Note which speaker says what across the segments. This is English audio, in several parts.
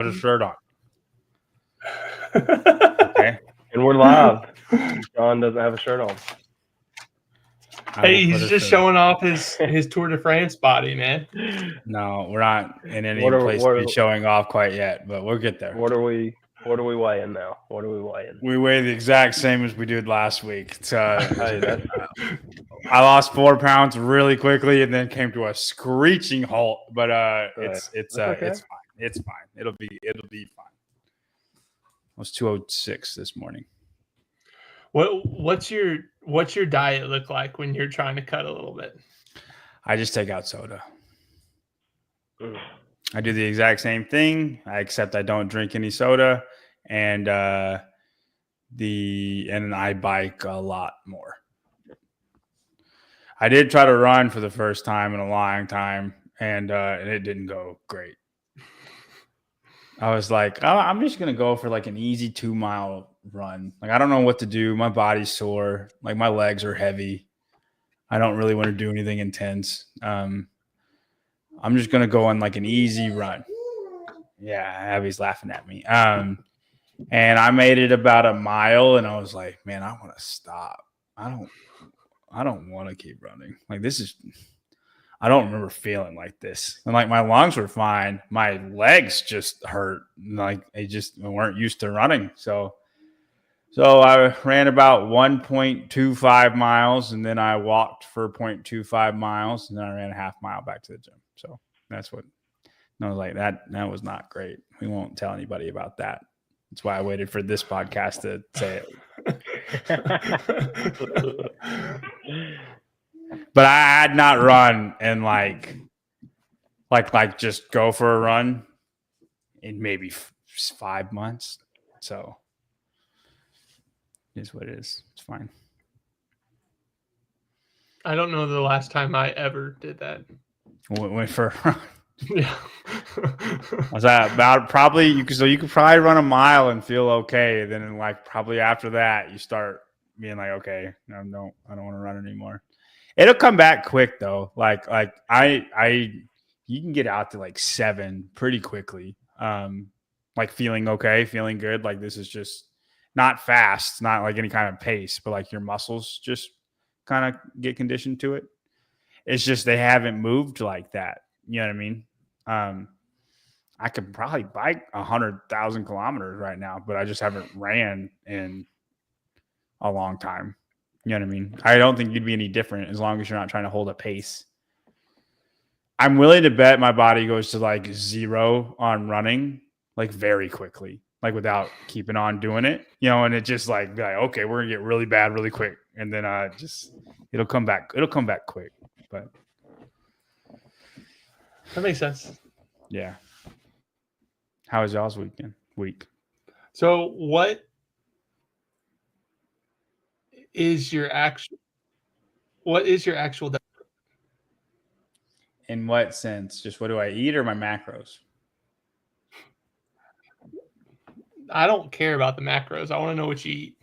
Speaker 1: put a shirt on. Okay.
Speaker 2: And we're live. John doesn't have a shirt on.
Speaker 3: Hey, he's just showing off his Tour de France body, man.
Speaker 1: No, we're not in any place to be showing off quite yet, but we'll get there.
Speaker 2: What are we weighing now? What are we weighing?
Speaker 1: We weigh the exact same as we did last week. I lost 4 pounds really quickly and then came to a screeching halt. But it's fine. It's fine. It'll be fine. I was 206 this morning.
Speaker 3: What's your diet look like when you're trying to cut a little bit?
Speaker 1: I just take out soda. I do the exact same thing, except I don't drink any soda, and I bike a lot more. I did try to run for the first time in a long time, and it didn't go great. I was like, oh, I'm just gonna go for like an easy 2-mile run. Like I don't know what to do. My body's sore. Like my legs are heavy. I don't really want to do anything intense. I'm just gonna go on like an easy run. Yeah, Abby's laughing at me. And I made it about a mile, and I was like, man, I want to stop. I don't want to keep running. Like this is. I don't remember feeling like this. And like my lungs were fine. My legs just hurt. Like they just weren't used to running. So I ran about 1.25 miles, and then I walked for 0.25 miles, and then I ran a half mile back to the gym. So that's what I was like. That was not great. We won't tell anybody about that. That's why I waited for this podcast to say it. But I had not run and like just go for a run in maybe 5 months. So it is what it is. It's fine.
Speaker 3: I don't know the last time I ever did that.
Speaker 1: Went for a run.
Speaker 3: Yeah.
Speaker 1: Was that about probably you could probably run a mile and feel okay. Then like probably after that you start being like, okay, I don't want to run anymore. It'll come back quick though. Like you can get out to like 7 pretty quickly. Like feeling okay, feeling good. Like this is just not fast, not like any kind of pace, but like your muscles just kind of get conditioned to it. It's just they haven't moved like that. You know what I mean? I could probably bike 100,000 kilometers right now, but I just haven't ran in a long time. You know what I mean? I don't think you'd be any different as long as you're not trying to hold a pace. I'm willing to bet my body goes to like 0 on running like very quickly, like without keeping on doing it, you know, and it just like, be like okay, we're gonna get really bad really quick. And then it'll come back. It'll come back quick. But
Speaker 3: that makes sense.
Speaker 1: Yeah. How was y'all's week?
Speaker 3: So what is your actual diet?
Speaker 1: In what sense? Just what do I eat or my macros?
Speaker 3: I don't care about the macros. I want to know what you eat.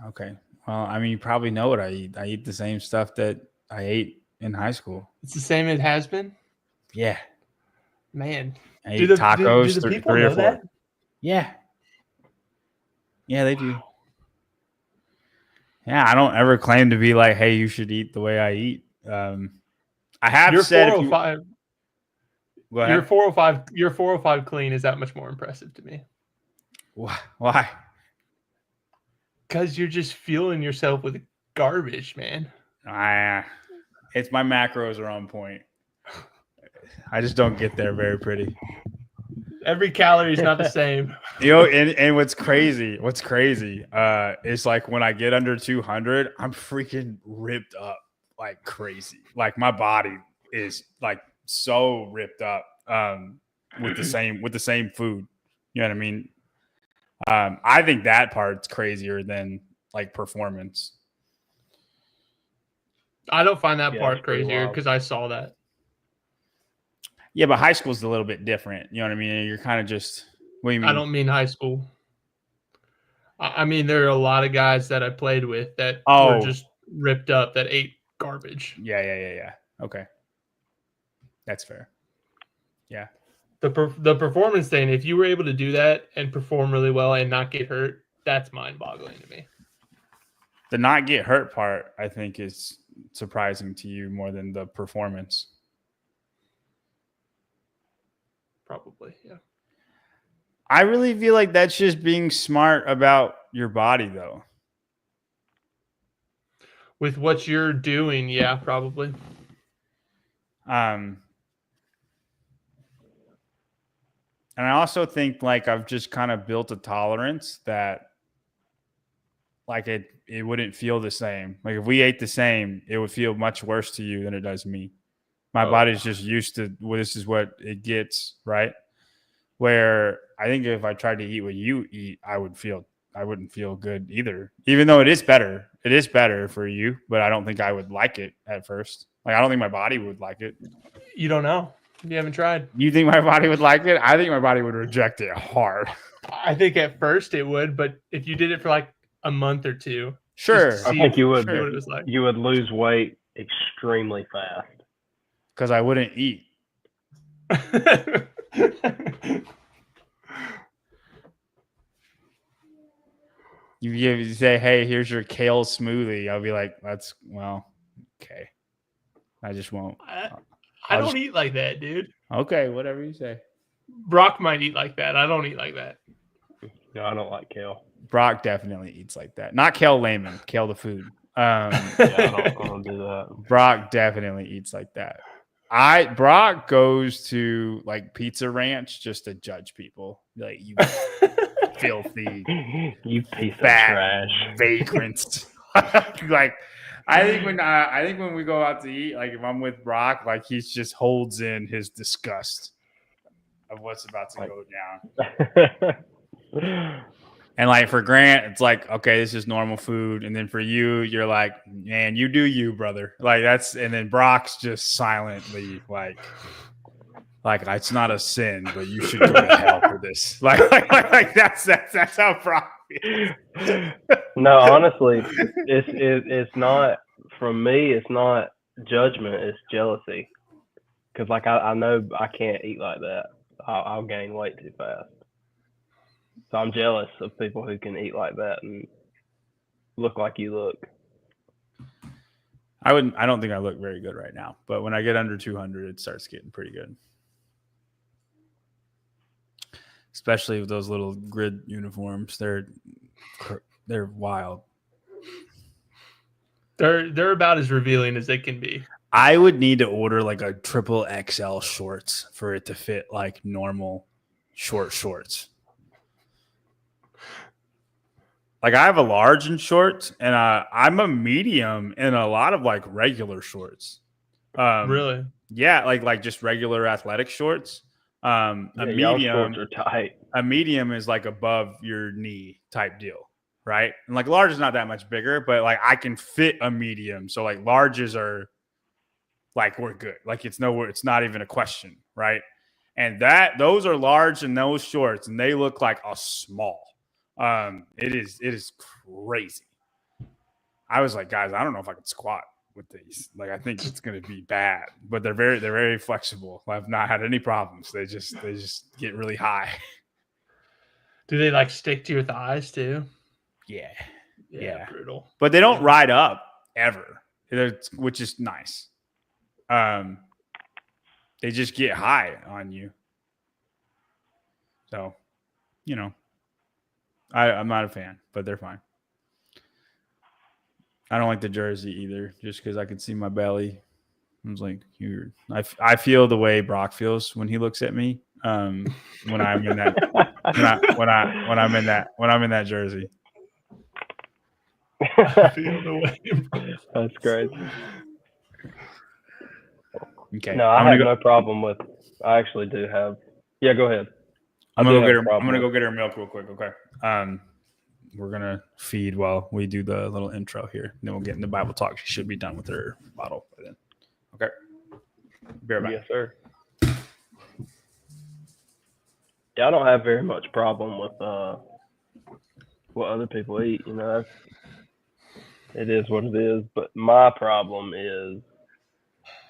Speaker 1: Okay. Well, I mean, you probably know what I eat. I eat the same stuff that I ate in high school.
Speaker 3: It's the same it has been?
Speaker 1: Yeah.
Speaker 3: Man.
Speaker 1: I eat tacos,
Speaker 3: do the people
Speaker 1: 3
Speaker 3: know
Speaker 1: or 4.
Speaker 3: that?
Speaker 1: Yeah. Yeah, they do. Yeah, I don't ever claim to be like, hey, you should eat the way I eat. I have
Speaker 3: your
Speaker 1: said
Speaker 3: 405, your 405 clean is that much more impressive to me.
Speaker 1: Why?
Speaker 3: Because you're just fueling yourself with garbage, man.
Speaker 1: It's my macros are on point. I just don't get there very pretty.
Speaker 3: Every calorie is not the same.
Speaker 1: You know, and what's crazy is like when I get under 200, I'm freaking ripped up like crazy. Like my body is like so ripped up with the same food. You know what I mean? I think that part's crazier than like performance.
Speaker 3: I don't find that part crazier because I saw that.
Speaker 1: Yeah, but high school's a little bit different. You know what I mean? You're kind of just. What do you mean?
Speaker 3: I don't mean high school. I mean there are a lot of guys that I played with that were just ripped up that ate garbage.
Speaker 1: Yeah. Okay, that's fair. Yeah.
Speaker 3: The performance thing, if you were able to do that and perform really well and not get hurt, that's mind-boggling to me.
Speaker 1: The not get hurt part, I think, is surprising to you more than the performance.
Speaker 3: Probably, yeah.
Speaker 1: I really feel like that's just being smart about your body, though.
Speaker 3: With what you're doing, yeah, probably.
Speaker 1: And I also think like I've just kind of built a tolerance that like it wouldn't feel the same. Like if we ate the same, it would feel much worse to you than it does me. My body's just used to, well, this is what it gets, right? Where I think if I tried to eat what you eat, I wouldn't feel good either. Even though it is better. It is better for you, but I don't think I would like it at first. Like I don't think my body would like it.
Speaker 3: You don't know. You haven't tried.
Speaker 1: You think my body would like it? I think my body would reject it hard.
Speaker 3: I think at first it would, but if you did it for like a month or two,
Speaker 1: sure.
Speaker 2: I think you would.
Speaker 3: what it was like.
Speaker 2: You would lose weight extremely fast.
Speaker 1: Because I wouldn't eat. You say, hey, here's your kale smoothie. I'll be like, okay. I just won't.
Speaker 3: I don't eat like that, dude.
Speaker 1: Okay, whatever you say.
Speaker 3: Brock might eat like that. I don't eat like that.
Speaker 2: No, I don't like kale.
Speaker 1: Brock definitely eats like that. Not Kale Lehman, Kale the food.
Speaker 2: Yeah, I don't do that.
Speaker 1: Brock definitely eats like that. Brock goes to like Pizza Ranch just to judge people. Like you filthy,
Speaker 2: you piece of
Speaker 1: fat
Speaker 2: trash,
Speaker 1: vagrants. Like I think when we go out to eat, like if I'm with Brock, like he just holds in his disgust of what's about to go down. And like for Grant, it's like, okay, this is normal food. And then for you, you're like, man, you do you, brother. Like that's, and then Brock's just silently like it's not a sin, but you should go to hell for this. Like that's how Brock feels.
Speaker 2: No, honestly, it's not, from me, it's not judgment, it's jealousy. Because like I know I can't eat like that. I'll gain weight too fast. So I'm jealous of people who can eat like that and look like you look.
Speaker 1: I don't think I look very good right now, but when I get under 200, it starts getting pretty good. Especially with those little grid uniforms. They're wild.
Speaker 3: They're about as revealing as they can be.
Speaker 1: I would need to order like a triple XL shorts for it to fit like normal shorts. Like I have a large in shorts, and I'm a medium in a lot of like regular shorts.
Speaker 3: Really?
Speaker 1: Yeah, like just regular athletic shorts. A medium
Speaker 2: shorts are tight.
Speaker 1: A medium is like above your knee type deal, right? And like large is not that much bigger, but like I can fit a medium. So like larges are like we're good. Like it's not even a question, right? And those are large in those shorts, and they look like a small. It is crazy. I was like, guys, I don't know if I could squat with these. Like, I think it's going to be bad, but they're very flexible. I've not had any problems. They just get really high.
Speaker 3: Do they like stick to your thighs too?
Speaker 1: Yeah.
Speaker 3: Brutal.
Speaker 1: But they don't ride up ever, which is nice. They just get high on you. So, I'm not a fan, but they're fine. I don't like the jersey either, just because I can see my belly. I was like, I feel the way Brock feels when he looks at me. When I'm in that when I'm in that jersey.
Speaker 3: I feel the way.
Speaker 2: That's great.
Speaker 1: Okay.
Speaker 2: No, I have no problem with. I actually do have. Yeah, go ahead.
Speaker 1: I'm gonna go get her milk real quick. Okay. We're gonna feed while we do the little intro here. Then we'll get into Bible talk. She should be done with her bottle by then. Okay. Be right back.
Speaker 2: Yes, sir. Yeah, I don't have very much problem with what other people eat. It is what it is. But my problem is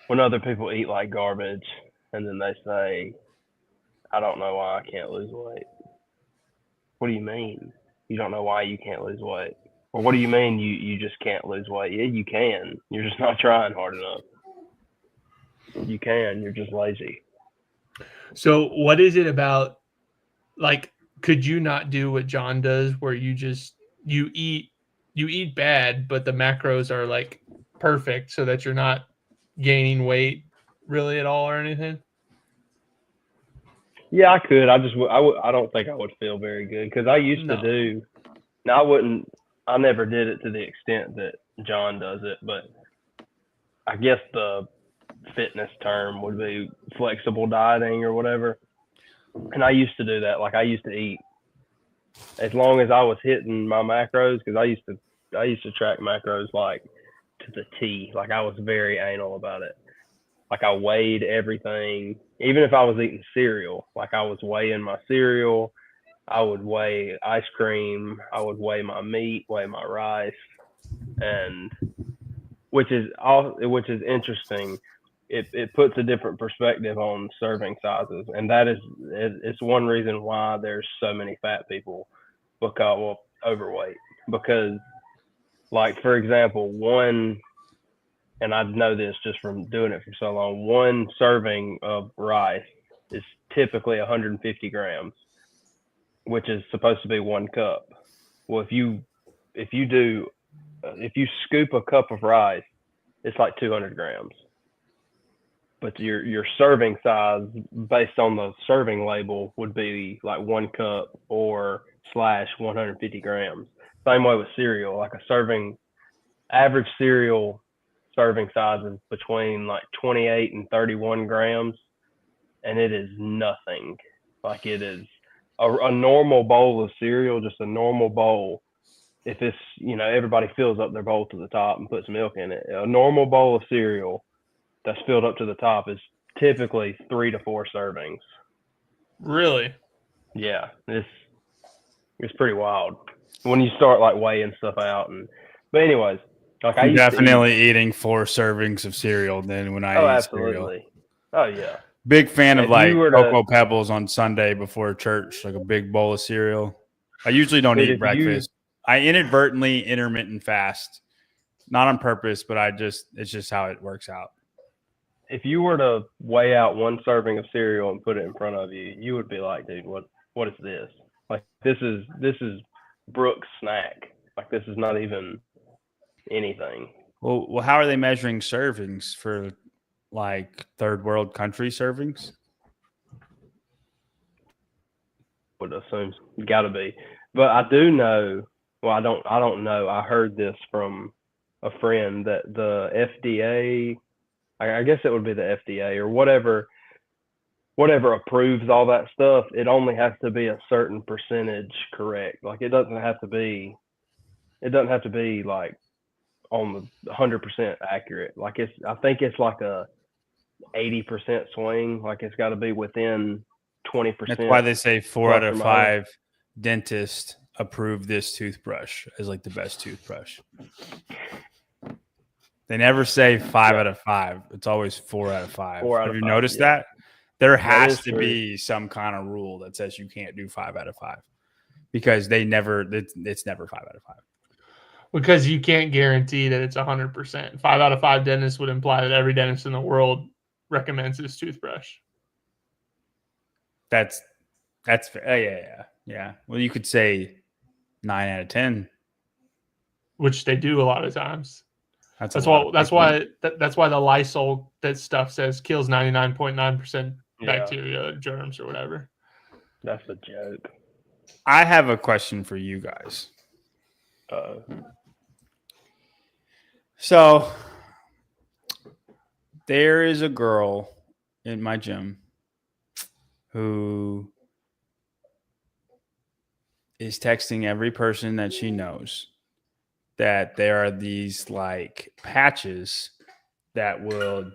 Speaker 2: when other people eat like garbage, and then they say, I don't know why I can't lose weight. What do you mean? You don't know why you can't lose weight? Or what do you mean you just can't lose weight? Yeah, you can. You're just not trying hard enough. You can. You're just lazy.
Speaker 3: So what is it about, like, could you not do what John does where you eat bad, but the macros are like perfect so that you're not gaining weight really at all or anything?
Speaker 2: Yeah, I could. I don't think I would feel very good because I used to
Speaker 3: No.
Speaker 2: do. Now I wouldn't. I never did it to the extent that John does it, but I guess the fitness term would be flexible dieting or whatever. And I used to do that. Like I used to eat as long as I was hitting my macros because I used to track macros like to the T. Like I was very anal about it. Like I weighed everything, even if I was eating cereal. Like I was weighing my cereal. I would weigh ice cream. I would weigh my meat, weigh my rice, and which is interesting. It puts a different perspective on serving sizes, and it's one reason why there's so many fat people overweight because, like for example, and I know this just from doing it for so long, one serving of rice is typically 150 grams, which is supposed to be 1 cup. Well, if you scoop a cup of rice, it's like 200 grams. But your serving size based on the serving label would be like 1 cup or / 150 grams. Same way with cereal, like average cereal serving sizes between like 28 and 31 grams, and it is nothing. Like it is a normal bowl of cereal, just a normal bowl. If it's, everybody fills up their bowl to the top and puts milk in it, a normal bowl of cereal that's filled up to the top is typically 3 to 4 servings.
Speaker 3: Really?
Speaker 2: Yeah, it's pretty wild when you start like weighing stuff out. But anyways, like
Speaker 1: I'm definitely eating 4 servings of cereal then when I eat
Speaker 2: absolutely.
Speaker 1: cereal.
Speaker 2: Oh yeah.
Speaker 1: Big fan of like Cocoa Pebbles on Sunday before church, like a big bowl of cereal. I usually don't eat breakfast. I inadvertently intermittent fast, not on purpose, but it's just how it works out.
Speaker 2: If you were to weigh out 1 serving of cereal and put it in front of you, you would be like, dude, what is this? Like this is Brooks' snack. Like this is not even anything.
Speaker 1: Well, how are they measuring servings for like third world country servings?
Speaker 2: Would assume got to be, but I do know. Well, I don't know. I heard this from a friend that the FDA, I guess it would be the FDA or whatever approves all that stuff. It only has to be a certain percentage correct. Like it doesn't have to be like on the 100% accurate. Like I think it's like a 80% swing. Like it's got to be within 20%.
Speaker 1: That's why they say 4 out of 5 dentists approve this toothbrush as like the best toothbrush. They never say 5 out of 5. It's always 4 out of 5. Have you noticed that? There has to be some kind of rule that says you can't do 5 out of 5 because it's never 5 out of 5.
Speaker 3: Because you can't guarantee that it's 100%. 5 out of 5 dentists would imply that every dentist in the world recommends this toothbrush.
Speaker 1: That's fair. Yeah. Well, you could say 9 out of 10,
Speaker 3: which they do a lot of times. That's why the Lysol that stuff says kills 99.9% bacteria, germs, or whatever.
Speaker 2: That's a joke.
Speaker 1: I have a question for you guys. So there is a girl in my gym who is texting every person that she knows that there are these like patches that will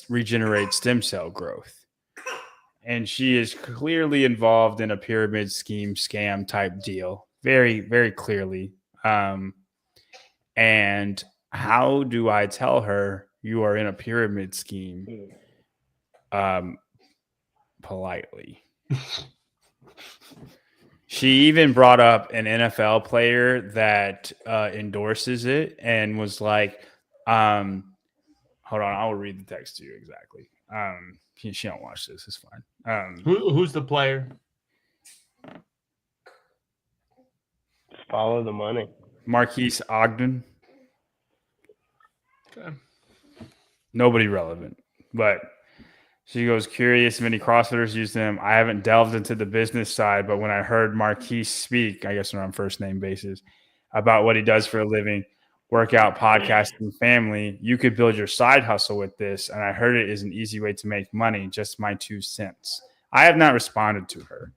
Speaker 1: regenerate stem cell growth. And she is clearly involved in a pyramid scam type deal. Very, very clearly. And how do I tell her you are in a pyramid scheme politely? She even brought up an NFL player that endorses it and was like, hold on, I'll read the text to you exactly. She don't watch this. It's fine.
Speaker 3: Who's the player?
Speaker 2: Just follow the money.
Speaker 1: Marquise Ogden.
Speaker 3: Okay.
Speaker 1: Nobody relevant, but she goes, curious, many CrossFitters use them. I haven't delved into the business side, but when I heard Marquise speak, I guess on a first name basis, about what he does for a living, workout, podcasting, family, you could build your side hustle with this. And I heard it is an easy way to make money. Just my 2 cents. I have not responded to her.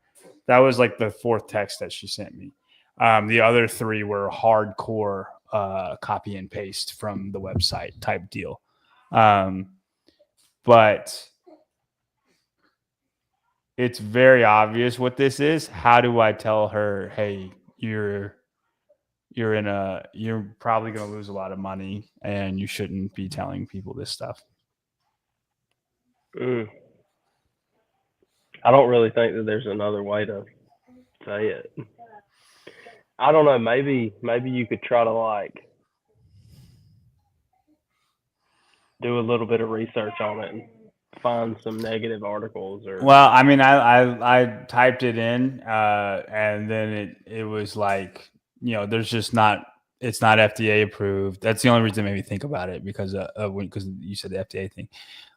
Speaker 1: That was like the 4th text that she sent me. The other 3 were hardcore copy and paste from the website type deal. But it's very obvious what this is. How do I tell her, hey, you're probably going to lose a lot of money and you shouldn't be telling people this stuff?
Speaker 2: I don't really think that there's another way to say it. I don't know. Maybe you could try to like do a little bit of research on it and find some negative articles or.
Speaker 1: Well, I mean, I typed it in and then it was like, there's just not, it's not FDA approved. That's the only reason it made me think about it because you said the FDA thing.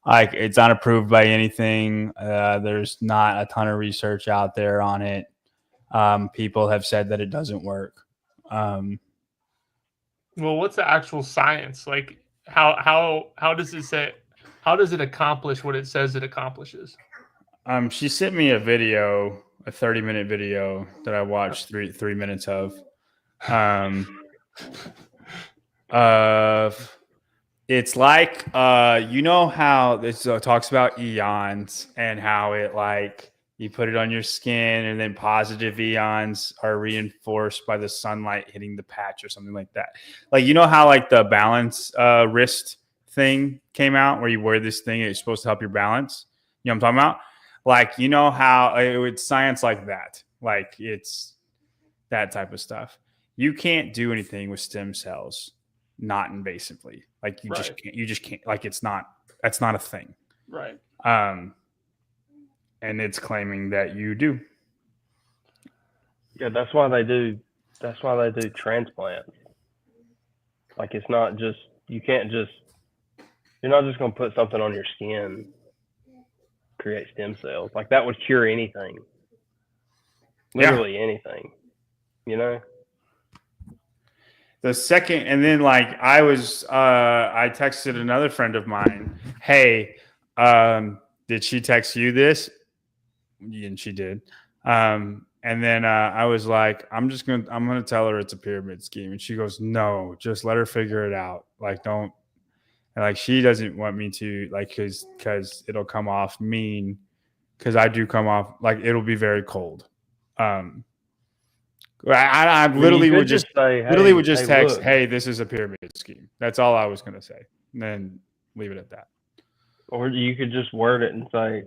Speaker 1: Like, it's not approved by anything. There's not a ton of research out there on it. People have said that it doesn't work.
Speaker 3: Well, what's the actual science? Like, how does it say? How does it accomplish what it says it accomplishes?
Speaker 1: She sent me a video, a 30-minute video that I watched 3 minutes of. It's like how this talks about eons and how it like you put it on your skin and then positive eons are reinforced by the sunlight hitting the patch or something like that. Like, how like the balance wrist thing came out where you wear this thing, it's supposed to help your balance. You know what I'm talking about? Like, how it's science like that. Like, it's that type of stuff. You can't do anything with stem cells not invasively. Like, you just can't. Like, that's not a thing.
Speaker 3: Right.
Speaker 2: And it's claiming that you do. Yeah, that's why they do transplants. Like, it's not just, you're not just going to put something on your skin, create stem cells. Like, that would cure anything. Literally anything.
Speaker 1: The second, and then like I texted another friend of mine, hey, did she text you this? And she did. And then I was like, I'm going to tell her it's a pyramid scheme. And she goes, no, just let her figure it out. Like, don't, and like, she doesn't want me to, like, cause it'll come off mean. Cause I do come off like, it'll be very cold. I literally would just say, text, hey, this is a pyramid scheme. That's all I was going to say. And then leave it at that.
Speaker 2: Or you could just word it and say,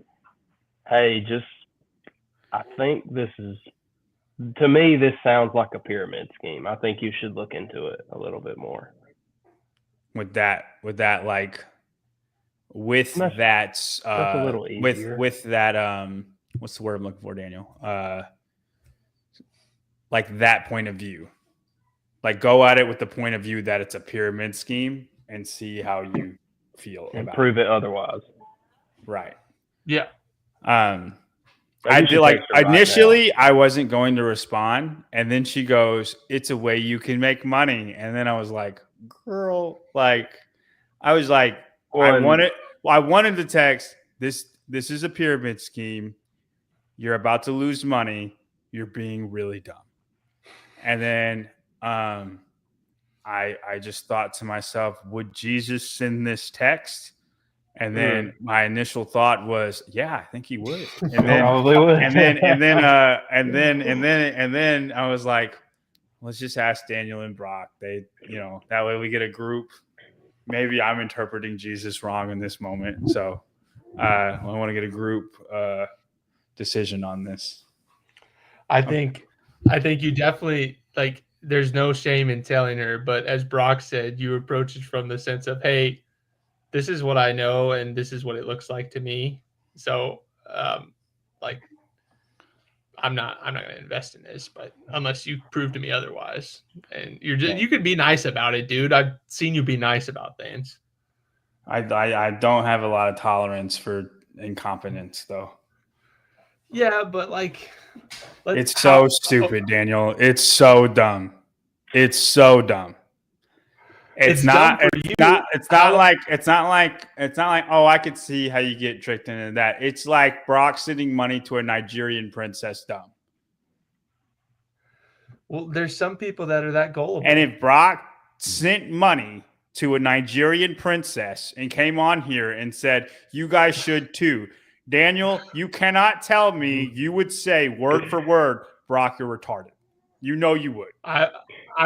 Speaker 2: hey, I think to me, this sounds like a pyramid scheme. I think you should look into it a little bit more.
Speaker 1: That's a little easier. With that, what's the word I'm looking for, Daniel? Like that point of view, like go at it with the point of view that it's a pyramid scheme and see how you feel
Speaker 2: and prove it otherwise.
Speaker 1: Right.
Speaker 3: Yeah.
Speaker 1: I did like initially I wasn't going to respond. And then she goes, it's a way you can make money. And then I was like, girl, like, I was like, I wanted to text this is a pyramid scheme. You're about to lose money. You're being really dumb. And then I just thought to myself, would Jesus send this text? And then my initial thought was, yeah, I think he would. And then, probably would. And then I was like, let's just ask Daniel and Brock. They, that way we get a group. Maybe I'm interpreting Jesus wrong in this moment. So I want to get a group decision on this.
Speaker 3: I think you definitely like. There's no shame in telling her, but as Brock said, you approach it from the sense of, hey, this is what I know, and this is what it looks like to me. So, like, I'm not going to invest in this, but unless you prove to me otherwise, and you could be nice about it, dude. I've seen you be nice about things.
Speaker 1: I don't have a lot of tolerance for incompetence, though.
Speaker 3: Yeah, but like,
Speaker 1: it's so stupid, Daniel. It's so dumb. It's so dumb. It's not like, oh, I could see how you get tricked into that. It's like Brock sending money to a Nigerian princess dumb.
Speaker 3: Well, there's some people that are that gullible.
Speaker 1: And if Brock sent money to a Nigerian princess and came on here and said, you guys should too, Daniel, you cannot tell me you would say word for word, Brock, you're retarded. You know you would.
Speaker 3: I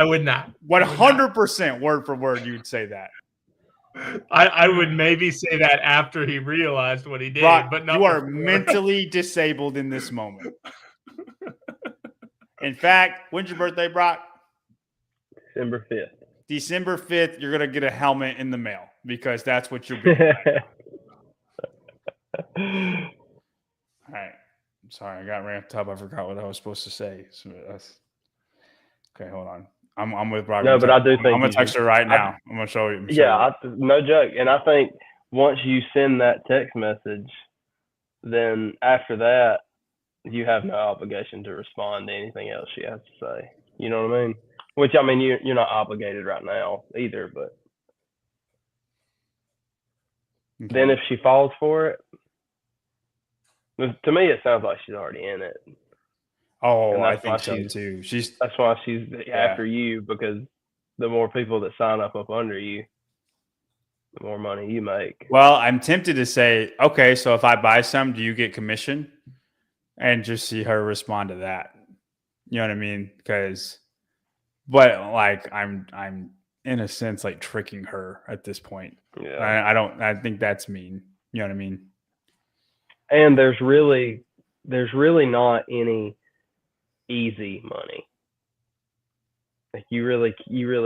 Speaker 3: would not.
Speaker 1: 100% word for word, you would say that.
Speaker 3: I would maybe say that after he realized what he did.
Speaker 1: Brock,
Speaker 3: but not
Speaker 1: you are mentally disabled in this moment. In fact, when's your birthday, Brock?
Speaker 2: December 5th.
Speaker 1: December 5th, you're going to get a helmet in the mail because that's what you're doing. All right. I'm sorry. I got ramped up. I forgot what I was supposed to say. Okay, hold on. I'm with Brock.
Speaker 2: No, but I do think
Speaker 1: I'm going to text her right now. I'm going to show you.
Speaker 2: No joke. And I think once you send that text message, then after that, you have no obligation to respond to anything else she has to say. You know what I mean? Which, I mean, you're not obligated right now either, but then if she falls for it, to me, it sounds like she's already in it.
Speaker 1: Oh, I think so too.
Speaker 2: That's why she's after you, because the more people that sign up under you, the more money you make.
Speaker 1: Well, I'm tempted to say, okay, so if I buy some, do you get commission? And just see her respond to that. You know what I mean? But like I'm in a sense like tricking her at this point.
Speaker 2: Yeah.
Speaker 1: I think that's mean. You know what I mean?
Speaker 2: And there's really not any easy money. Like you really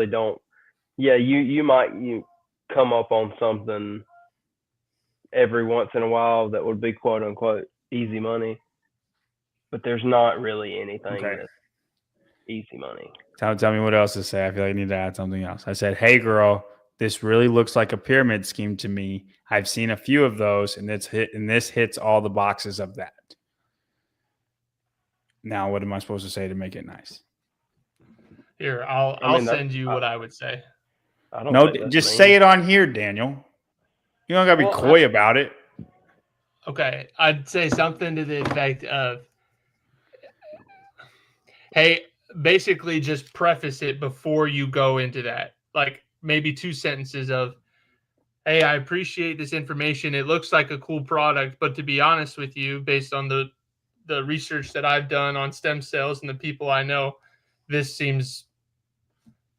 Speaker 2: don't. Yeah, you might come up on something every once in a while that would be quote unquote easy money. But there's not really anything that's easy money.
Speaker 1: Tell me what else to say. I feel like I need to add something else. I said, hey, girl, this really looks like a pyramid scheme to me. I've seen a few of those, and this hits all the boxes of that. Now, what am I supposed to say to make it nice?
Speaker 3: Here, I'll send you what I would say.
Speaker 1: Just say it on here, Daniel. You don't got to be coy about it.
Speaker 3: Okay, I'd say something to the effect of, hey, basically just preface it before you go into that. Like maybe 2 sentences of, hey, I appreciate this information. It looks like a cool product, but to be honest with you, based on the research that I've done on stem cells and the people I know, this seems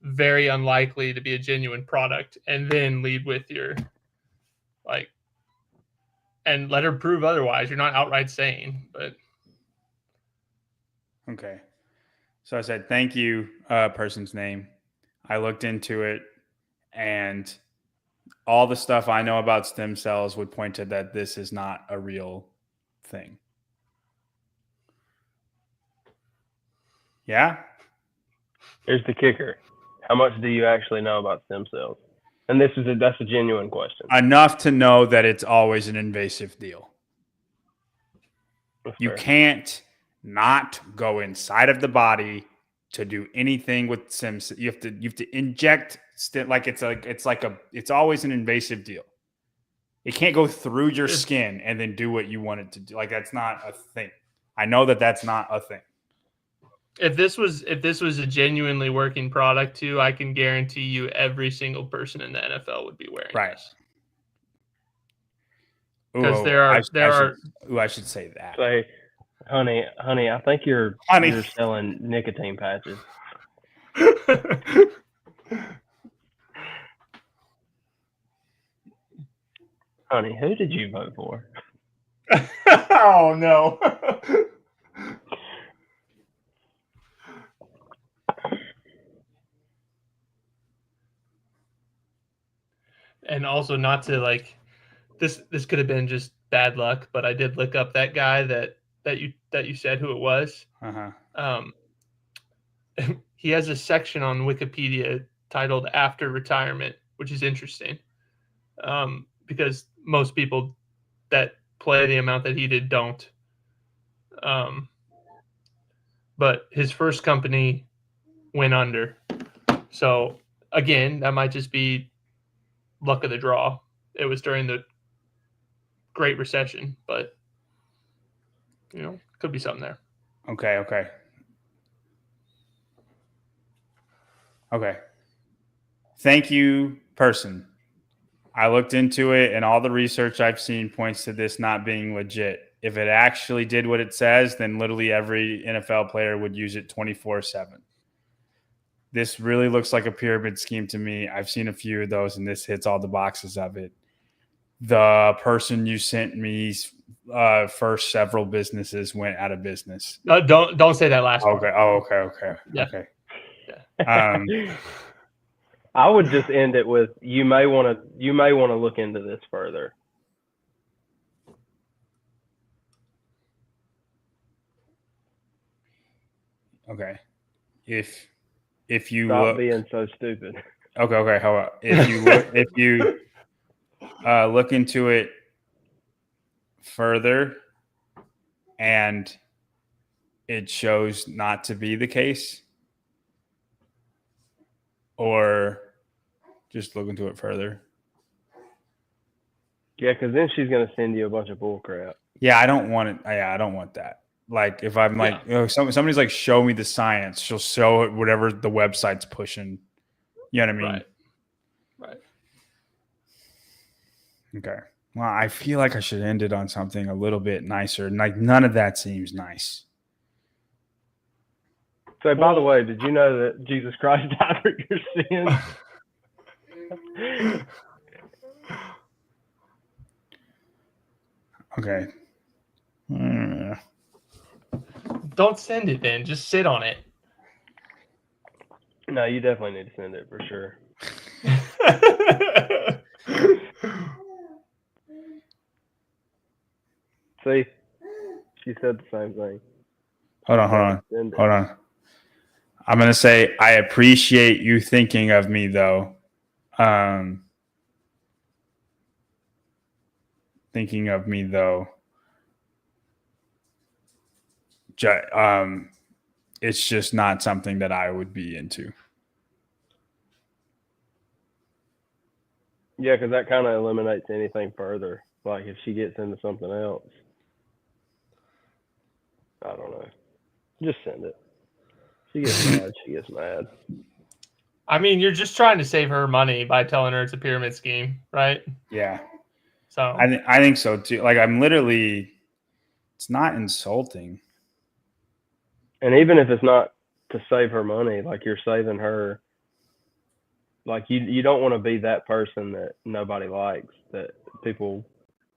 Speaker 3: very unlikely to be a genuine product. And then lead with your, like, and let her prove otherwise. You're not outright saying, but.
Speaker 1: Okay. So I said, thank you, person's name. I looked into it, and all the stuff I know about stem cells would point to that this is not a real thing. Yeah?
Speaker 2: Here's the kicker. How much do you actually know about stem cells? And that's a genuine question.
Speaker 1: Enough to know that it's always an invasive deal. You can't not go inside of the body to do anything with stem cells. You have to inject it's always an invasive deal. It can't go through your skin and then do what you want it to do. Like that's not a thing. I know that that's not a thing.
Speaker 3: If this was a genuinely working product too, I can guarantee you every single person in the NFL would be wearing this. Because I should say that.
Speaker 2: Say, honey, I think you're selling nicotine patches. Honey, who did you vote for?
Speaker 3: Oh no. And also, not to like this could have been just bad luck, but I did look up that guy that you said who it was.
Speaker 1: Uh-huh.
Speaker 3: Um, he has a section on Wikipedia titled "After Retirement," which is interesting, because most people that play the amount that he did don't. But his first company went under, so again, that might just be luck of the draw. It was during the Great Recession, but could be something there.
Speaker 1: Okay. Thank you, person. I looked into it, and all the research I've seen points to this not being legit. If it actually did what it says, then literally every NFL player would use it 24/7. This really looks like a pyramid scheme to me. I've seen a few of those, and this hits all the boxes of it. The person you sent me's first several businesses went out of business.
Speaker 3: Don't say that last
Speaker 1: Okay.
Speaker 3: part.
Speaker 1: Oh, okay.
Speaker 3: Yeah.
Speaker 1: Okay.
Speaker 3: Yeah.
Speaker 2: I would just end it with you may want to look into this further.
Speaker 1: Okay. If you
Speaker 2: Stop
Speaker 1: look,
Speaker 2: being so stupid.
Speaker 1: okay. How about if you look into it further and it shows not to be the case, or just look into it further.
Speaker 2: Yeah, because then she's gonna send you a bunch of bull crap.
Speaker 1: Yeah, I don't want it. Yeah, I don't want that. Like if I'm like, somebody's like, show me the science. She'll show it whatever the website's pushing. You know what I mean?
Speaker 3: Right.
Speaker 1: Okay. Well, I feel like I should end it on something a little bit nicer. Like none of that seems nice.
Speaker 2: So, by the way, did you know that Jesus Christ died for your sins?
Speaker 1: Okay.
Speaker 3: Don't send it then. Just sit on it.
Speaker 2: No, you definitely need to send it for sure. See, she said the same thing.
Speaker 1: Hold on. I'm gonna say I appreciate you thinking of me, though. It's just not something that I would be into.
Speaker 2: Yeah, because that kind of eliminates anything further. Like if she gets into something else, I don't know. Just send it. She gets mad.
Speaker 3: I mean, you're just trying to save her money by telling her it's a pyramid scheme, right?
Speaker 1: Yeah.
Speaker 3: So
Speaker 1: I think so too. Like it's not insulting.
Speaker 2: And even if it's not to save her money, like you're saving her. Like you don't want to be that person that nobody likes. That people,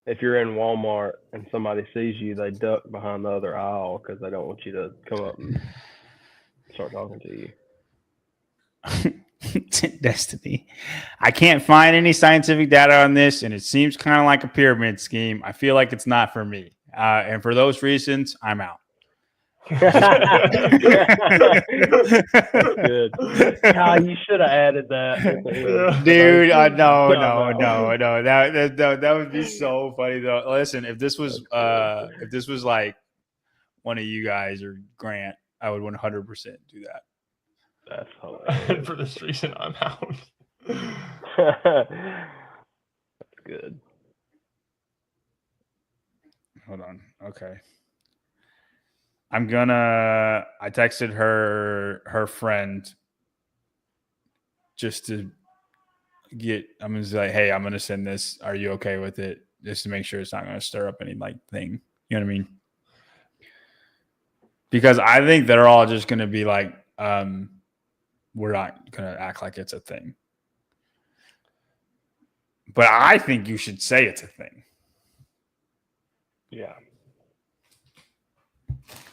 Speaker 2: if you're in Walmart and somebody sees you, they duck behind the other aisle because they don't want you to come up and start talking to you.
Speaker 1: Destiny. I can't find any scientific data on this, and it seems kind of like a pyramid scheme. I feel like it's not for me. And for those reasons, I'm out.
Speaker 2: Good. God, you should have added that.
Speaker 1: Dude, no. That would be so funny though. Listen, if this was like one of you guys or Grant, I would 100% do that.
Speaker 2: That's hilarious.
Speaker 3: For this reason, I'm out.
Speaker 2: That's good.
Speaker 1: Hold on. Okay. I texted her friend just to I'm going to say, hey, I'm going to send this. Are you okay with it? Just to make sure it's not going to stir up any like thing. You know what I mean? Because I think they're all just going to be like, we're not going to act like it's a thing. But I think you should say it's a thing.
Speaker 2: Yeah.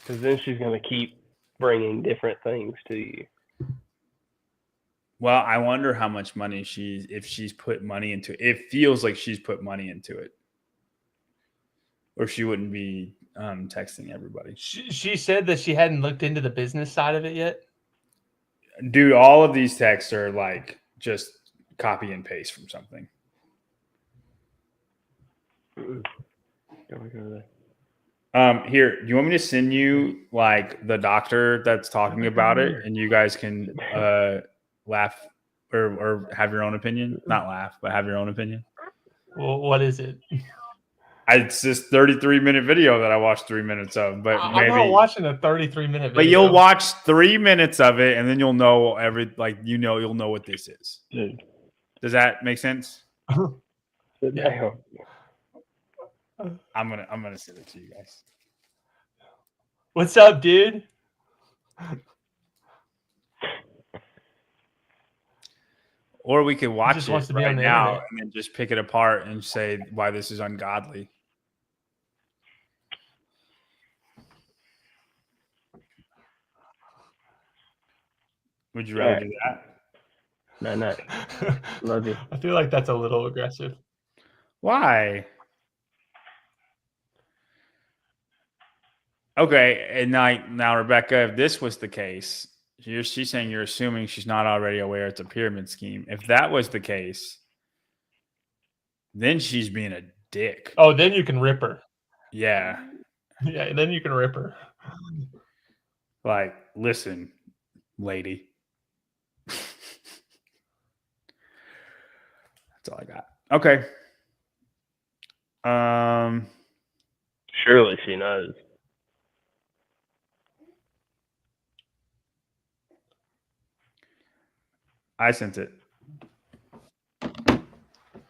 Speaker 2: Because then she's going to keep bringing different things to you.
Speaker 1: Well, I wonder how much money if she's put money into it. It feels like she's put money into it, or she wouldn't be texting everybody.
Speaker 3: She said that she hadn't looked into the business side of it yet.
Speaker 1: Dude, all of these texts are like just copy and paste from something. Here, do you want me to send you like the doctor that's talking about it, and you guys can laugh or have your own opinion? Not laugh, but have your own opinion.
Speaker 3: Well, what is it?
Speaker 1: It's this 33-minute video that I watched 3 minutes of, but
Speaker 3: I'm
Speaker 1: maybe
Speaker 3: not watching a 33-minute video.
Speaker 1: But you'll watch 3 minutes of it, and then you'll know you'll know what this is.
Speaker 2: Dude.
Speaker 1: Does that make sense?
Speaker 2: Sit down.
Speaker 1: I'm gonna send it to you guys.
Speaker 3: What's up, dude?
Speaker 1: Or we could watch
Speaker 3: just
Speaker 1: it
Speaker 3: wants to be
Speaker 1: right
Speaker 3: on the
Speaker 1: now
Speaker 3: internet.
Speaker 1: and then just pick it apart and say why this is ungodly. Would you rather do that?
Speaker 2: No. Love you.
Speaker 3: I feel like that's a little aggressive.
Speaker 1: Why? Okay, and now Rebecca, if this was the case, she's saying you're assuming she's not already aware it's a pyramid scheme. If that was the case, then she's being a dick.
Speaker 3: Oh, then you can rip her.
Speaker 1: Yeah.
Speaker 3: Yeah, then you can rip her.
Speaker 1: Like, listen, lady. That's all I got. Okay.
Speaker 2: Surely she knows.
Speaker 1: I sent it.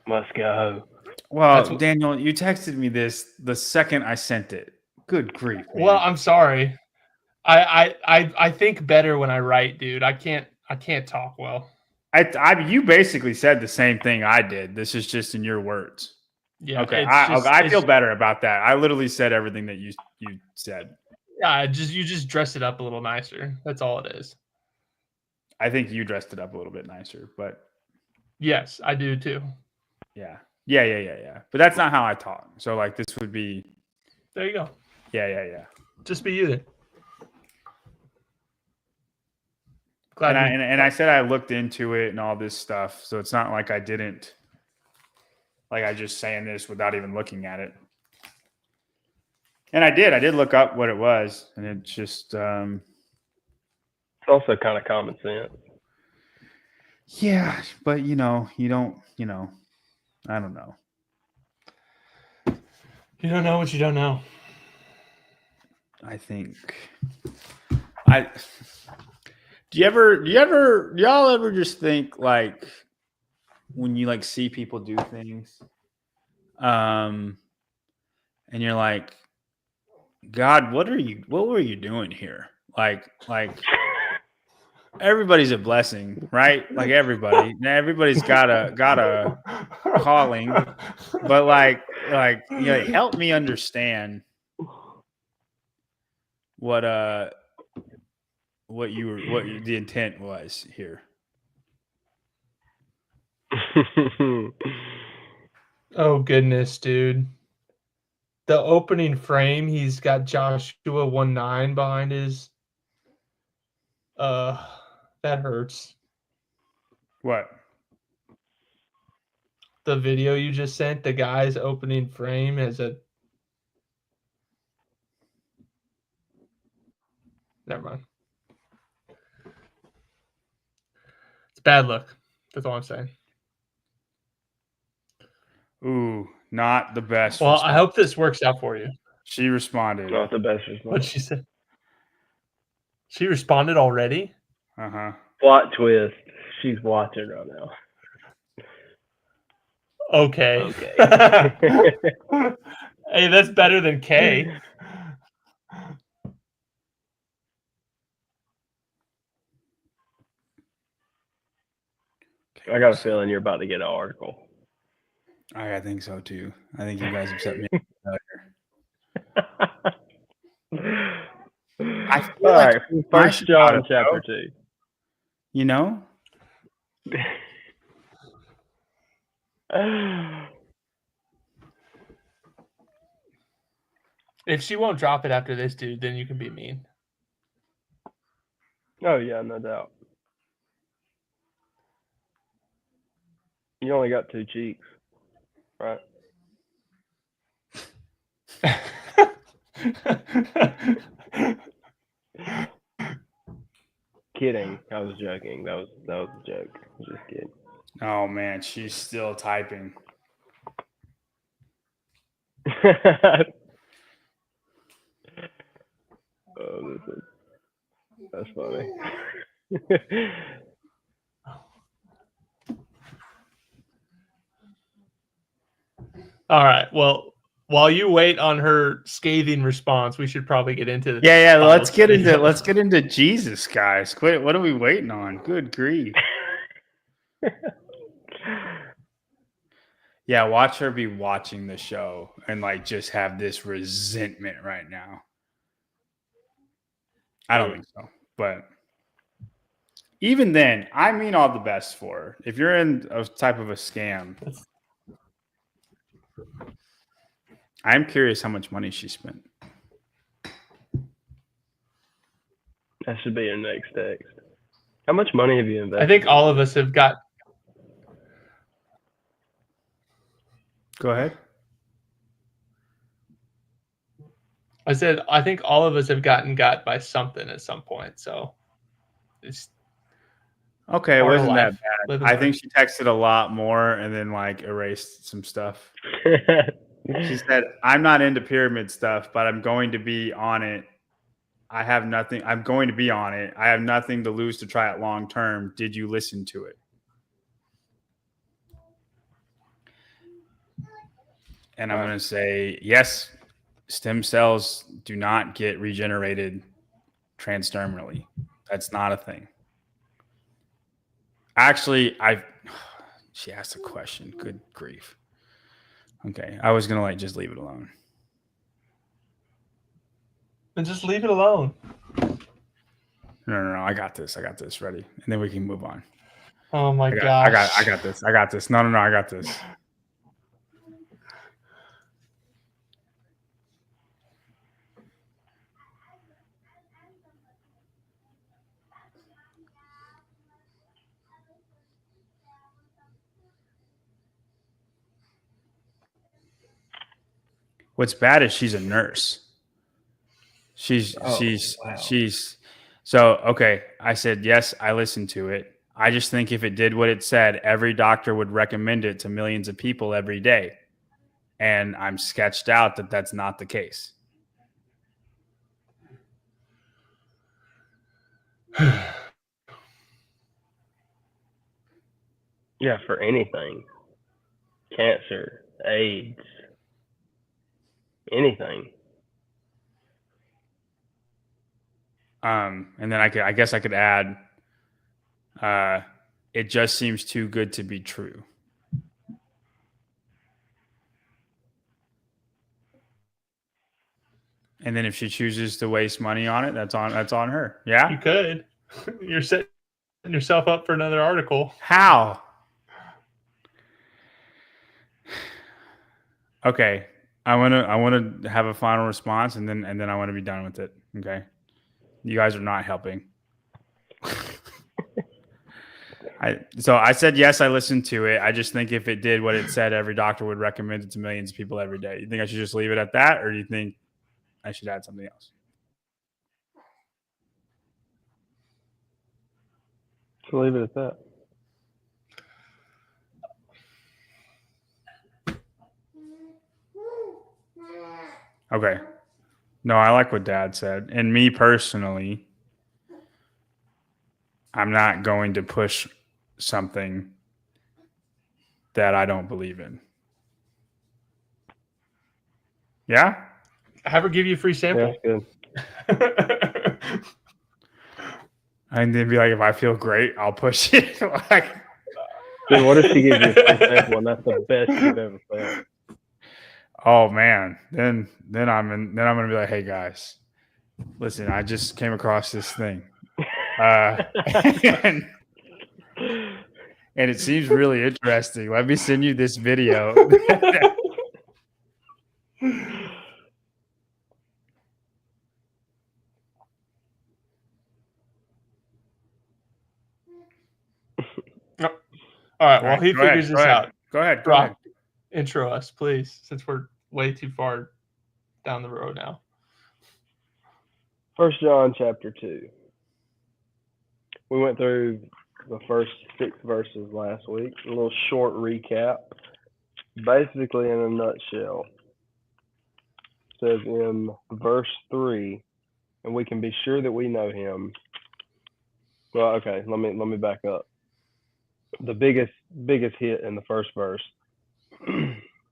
Speaker 2: Must go.
Speaker 1: Well, Daniel, you texted me this the second I sent it. Good grief. Man.
Speaker 3: Well, I'm sorry. I think better when I write, dude. I can't talk well.
Speaker 1: You basically said the same thing I did. This is just in your words.
Speaker 3: Yeah.
Speaker 1: Okay. I feel better about that. I literally said everything that you said.
Speaker 3: Yeah. You just dress it up a little nicer. That's all it is.
Speaker 1: I think you dressed it up a little bit nicer, but
Speaker 3: yes, I do too.
Speaker 1: Yeah. But that's not how I talk. So like this would be.
Speaker 3: There you go.
Speaker 1: Yeah.
Speaker 3: Just be you then.
Speaker 1: And I said I looked into it and all this stuff, so it's not like I didn't. Like I just saying this without even looking at it. And I did look up what it was, and it just.
Speaker 2: It's also kind of common sense.
Speaker 1: Yeah, but you don't. I don't know.
Speaker 3: You don't know what you don't know.
Speaker 1: I think. Do y'all ever just think like when you like see people do things, and you're like, God, what were you doing here? Like everybody's a blessing, right? Like everybody's got a calling, but like help me understand what the intent was here.
Speaker 3: Oh goodness, dude. The opening frame, he's got Joshua 1-9 behind his that hurts.
Speaker 1: What?
Speaker 3: The video you just sent, the guy's opening frame has a never mind. It's bad luck. That's all I'm saying.
Speaker 1: Ooh, not the best.
Speaker 3: Well,
Speaker 1: response.
Speaker 3: I hope this works out for you.
Speaker 1: She responded.
Speaker 2: Not the best response.
Speaker 3: What'd she say? She responded already?
Speaker 1: Uh-huh.
Speaker 2: Plot twist. She's watching right now.
Speaker 3: Okay. Hey, that's better than K.
Speaker 2: I got a feeling you're about to get an article.
Speaker 1: I think so too. I think you guys have set me up. I feel
Speaker 2: All
Speaker 1: like
Speaker 2: right,
Speaker 1: she's
Speaker 2: First
Speaker 1: nice about
Speaker 2: John
Speaker 1: it,
Speaker 2: chapter
Speaker 1: though.
Speaker 2: 2.
Speaker 1: You know?
Speaker 3: If she won't drop it after this, dude, then you can be mean.
Speaker 2: Oh yeah, no doubt. You only got 2 cheeks, right? Kidding. I was joking. That was a joke. I was just kidding.
Speaker 1: Oh man, she's still typing.
Speaker 2: Oh, that's funny.
Speaker 3: All right. Well, while you wait on her scathing response, we should probably get into the
Speaker 1: Yeah.
Speaker 3: Bible
Speaker 1: Let's get
Speaker 3: study.
Speaker 1: into Jesus, guys. Quit. What are we waiting on? Good grief. Yeah, watch her be watching the show and like just have this resentment right now. I don't think so, but even then, I mean all the best for her. If you're in a type of a scam, I'm curious how much money she spent.
Speaker 2: That should be your next text. How much money have you invested?
Speaker 3: I think all of us have got.
Speaker 1: Go ahead.
Speaker 3: I said I think all of us have gotten got by something at some point. So it's
Speaker 1: Okay, it
Speaker 3: part of
Speaker 1: wasn't that
Speaker 3: life.
Speaker 1: bad.
Speaker 3: Live and
Speaker 1: I
Speaker 3: learn.
Speaker 1: think she texted a lot more and then like erased some stuff. She said, "I'm not into pyramid stuff, but I'm going to be on it. I have nothing. I'm going to be on it. I have nothing to lose to try it long term. Did you listen to it?" And I'm going to say, yes, stem cells do not get regenerated transdermally. That's not a thing. Actually, she asked a question. Good grief. Okay, I was going to just leave it alone.
Speaker 3: And just leave it alone.
Speaker 1: No. I got this. Ready. And then we can move on.
Speaker 3: Oh my gosh.
Speaker 1: I got this. No. I got this. What's bad is she's a nurse. She's so okay. I said, yes, I listened to it. I just think if it did what it said, every doctor would recommend it to millions of people every day. And I'm sketched out that that's not the case.
Speaker 2: Yeah, for anything. Cancer, AIDS, anything.
Speaker 1: And then I guess I could add, it just seems too good to be true. And then if she chooses to waste money on it, that's on her. Yeah.
Speaker 3: You could. You're setting yourself up for another article.
Speaker 1: How? Okay. I want to have a final response and then I want to be done with it. Okay. You guys are not helping. So I said, yes, I listened to it. I just think if it did what it said, every doctor would recommend it to millions of people every day. You think I should just leave it at that? Or do you think I should add something else?
Speaker 2: So leave it at that.
Speaker 1: Okay. No, I like what Dad said. And me personally, I'm not going to push something that I don't believe in. Yeah?
Speaker 3: Have her give you a free sample.
Speaker 2: Yeah, good.
Speaker 1: And then be like, if I feel great, I'll push it. Like,
Speaker 2: Dude, what if she gives you a free sample and that's the best you've ever felt?
Speaker 1: Oh man, then I'm gonna be like, hey guys, listen, I just came across this thing, and, and it seems really interesting. Let me send you this video.
Speaker 3: All right.
Speaker 1: All
Speaker 3: While
Speaker 1: right,
Speaker 3: he
Speaker 1: go ahead,
Speaker 3: figures this out,
Speaker 1: Go ahead.
Speaker 3: Brock, intro us, please, since we're way too far down the road now.
Speaker 2: 1 John chapter 2. We went through the first 6 verses last week. A little short recap. Basically, in a nutshell, it says in verse 3, and we can be sure that we know him. Well, okay, let me back up. The biggest hit in the first verse.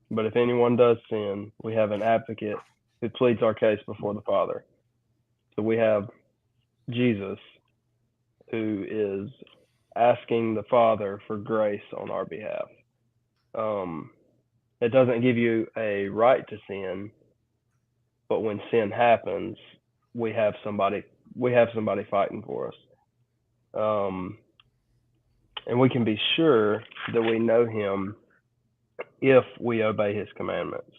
Speaker 2: But if anyone does sin, we have an advocate who pleads our case before the Father. So we have Jesus, who is asking the Father for grace on our behalf. It doesn't give you a right to sin, but when sin happens, we have somebody fighting for us. And we can be sure that we know him if we obey his commandments.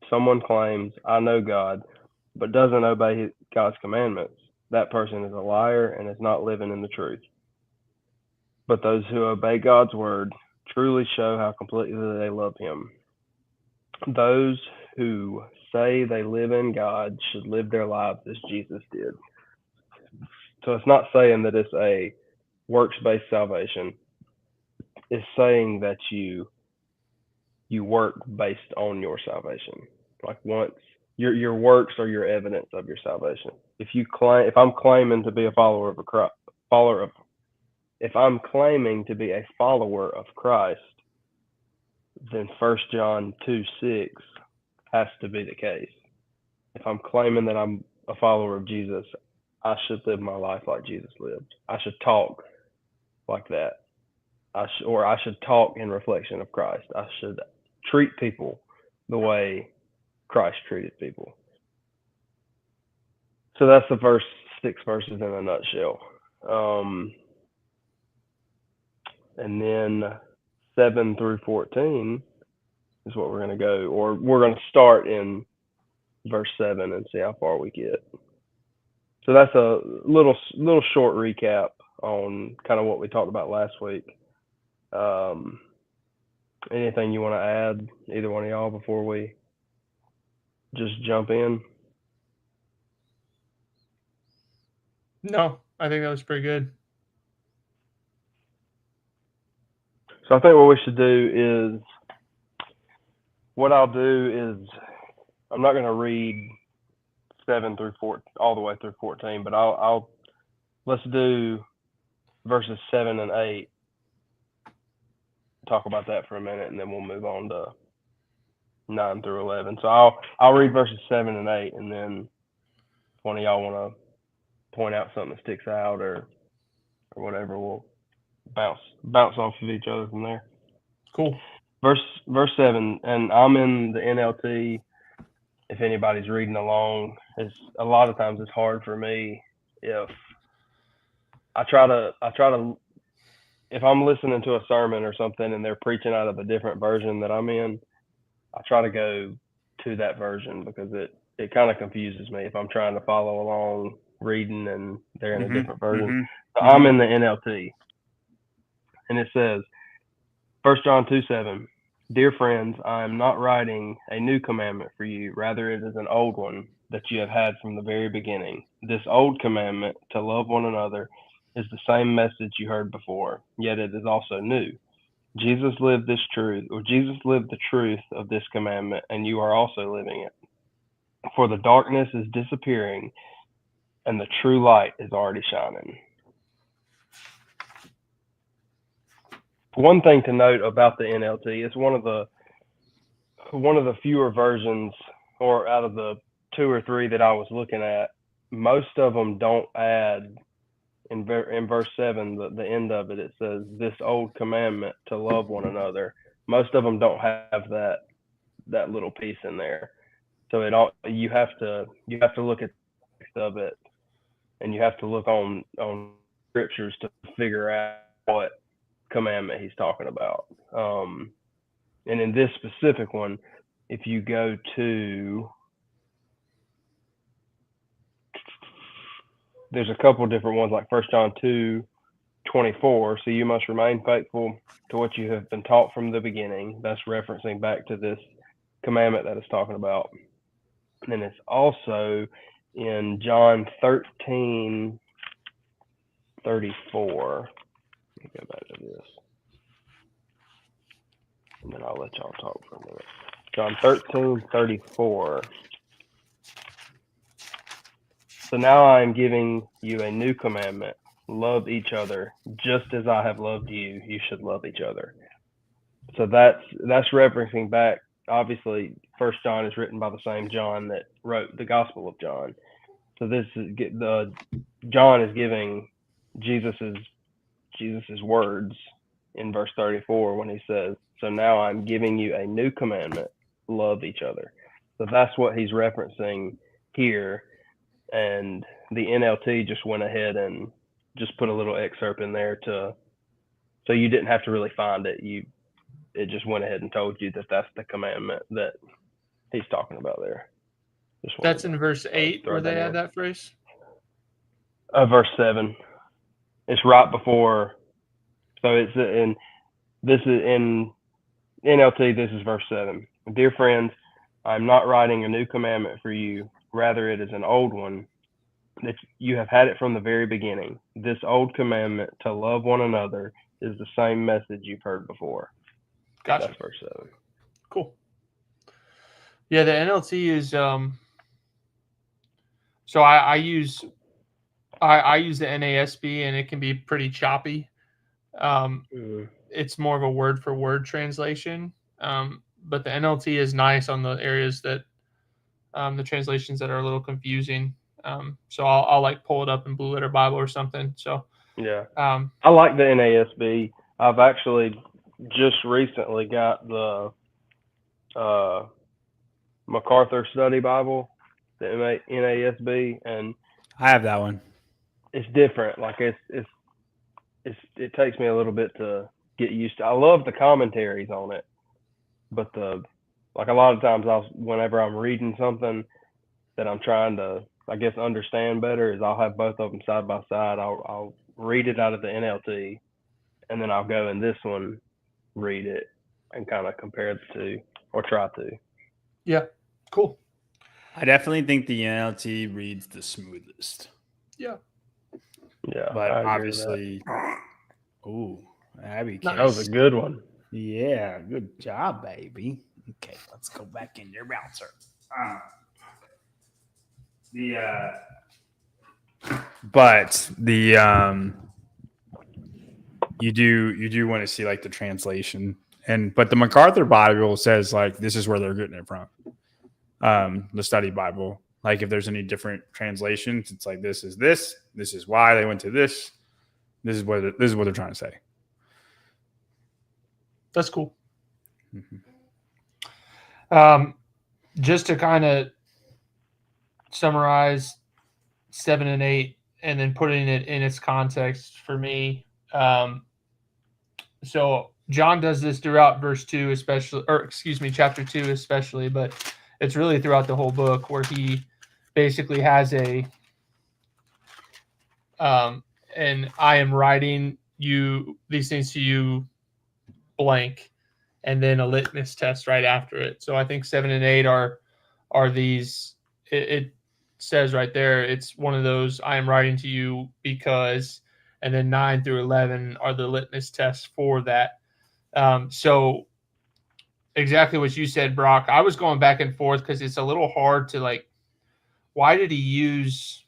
Speaker 2: Someone claims, I know God, but doesn't obey God's commandments. That person is a liar and is not living in the truth. But those who obey God's word truly show how completely they love him. Those who say they live in God should live their lives as Jesus did. So it's not saying that it's a works-based salvation. It's saying that you work based on your salvation. Like once your works are your evidence of your salvation. If I'm claiming to be a follower of Christ, then 1 John 2:6 has to be the case. If I'm claiming that I'm a follower of Jesus, I should live my life like Jesus lived. I should talk like that. I should talk in reflection of Christ. I should treat people the way Christ treated people. So that's the first 6 verses in a nutshell. And then 7 through 14 is what we're going to go, or we're going to start in verse 7 and see how far we get. So that's a little short recap on kind of what we talked about last week. Anything you want to add, either one of y'all, before we just jump in?
Speaker 3: No, I think that was pretty good.
Speaker 2: So I think what we should do is, what I'll do is, I'm not going to read 7 through 4 all the way through 14, but let's do verses 7 and 8. Talk about that for a minute, and then we'll move on to 9 through 11. So I'll read verses 7 and 8, and then if one of y'all want to point out something that sticks out or whatever, we'll bounce off of each other from there.
Speaker 3: Cool.
Speaker 2: Verse 7, and I'm in the NLT. If anybody's reading along, it's a lot of times it's hard for me if I try to if I'm listening to a sermon or something and they're preaching out of a different version that I'm in, I try to go to that version because it kind of confuses me if I'm trying to follow along reading and they're in a different version. So I'm in the NLT, and it says, 1 John 2:7, Dear friends, I am not writing a new commandment for you. Rather, it is an old one that you have had from the very beginning. This old commandment, to love one another, is the same message you heard before, yet it is also new. Jesus lived the truth of this commandment, and you are also living it. For the darkness is disappearing, and the true light is already shining. One thing to note about the NLT, it's one of the fewer versions, or out of the 2 or 3 that I was looking at, most of them don't add in verse 7, the end of it says this old commandment to love one another. Most of them don't have that little piece in there. So you have to look at the text of it, and you have to look on scriptures to figure out what commandment he's talking about. And in this specific one, if you go to, there's a couple different ones like 1 John 2:24. So you must remain faithful to what you have been taught from the beginning. That's referencing back to this commandment that it's talking about. And then it's also in John 13:34. Let me go back to this. And then I'll let y'all talk for a minute. John 13:34. So now I am giving you a new commandment. Love each other. Just as I have loved you, you should love each other. So that's referencing back. Obviously, 1 John is written by the same John that wrote the Gospel of John. So this is John is giving Jesus's words in verse 34 when he says, "So now I'm giving you a new commandment: love each other." So that's what he's referencing here. And the NLT just went ahead and just put a little excerpt in there so you didn't have to really find it. It just went ahead and told you that that's the commandment that he's talking about there.
Speaker 3: That's in verse 8 where they add that phrase?
Speaker 2: Verse 7. It's right before. So it's in NLT, this is verse 7. "Dear friends, I'm not writing a new commandment for you. Rather, it is an old one that you have had it from the very beginning. This old commandment to love one another is the same message you've heard before."
Speaker 3: Gotcha.
Speaker 2: That's verse 7.
Speaker 3: Cool. Yeah, the NLT is so I use the NASB, and it can be pretty choppy. It's more of a word for word translation. But the NLT is nice on the areas that the translations that are a little confusing. So I'll like pull it up in Blue Letter Bible or something. So
Speaker 2: yeah, I like the NASB. I've actually just recently got the MacArthur Study Bible, the NASB, and
Speaker 1: I have that one.
Speaker 2: It's different. Like it takes me a little bit to get used to. I love the commentaries on it, but a lot of times whenever I'm reading something that I'm trying to, I guess, understand better, is I'll have both of them side by side. I'll read it out of the NLT, and then I'll go in this one, read it, and kind of compare the two, or try to.
Speaker 3: Yeah, cool.
Speaker 1: I definitely think the NLT reads the smoothest.
Speaker 3: Yeah.
Speaker 2: Yeah.
Speaker 1: But obviously, ooh, Abby,
Speaker 2: that was a good one.
Speaker 1: Yeah, good job, baby. Okay, let's go back in your bouncer. But you do want to see like the translation, but the MacArthur Bible says like this is where they're getting it from. The Study Bible, like if there's any different translations, it's like this is why they went to this. This is what they're trying to say.
Speaker 3: That's cool. Just to kind of summarize 7 and 8, and then putting it in its context for me. So John does this throughout verse 2, chapter 2 especially, but it's really throughout the whole book where he basically has and I am writing these things to you blank, and then a litmus test right after it. So I think 7 and 8 are these. It says right there, it's one of those I am writing to you because, and then 9 through 11 are the litmus tests for that. So exactly what you said, Brock. I was going back and forth because it's a little hard to like, why did he use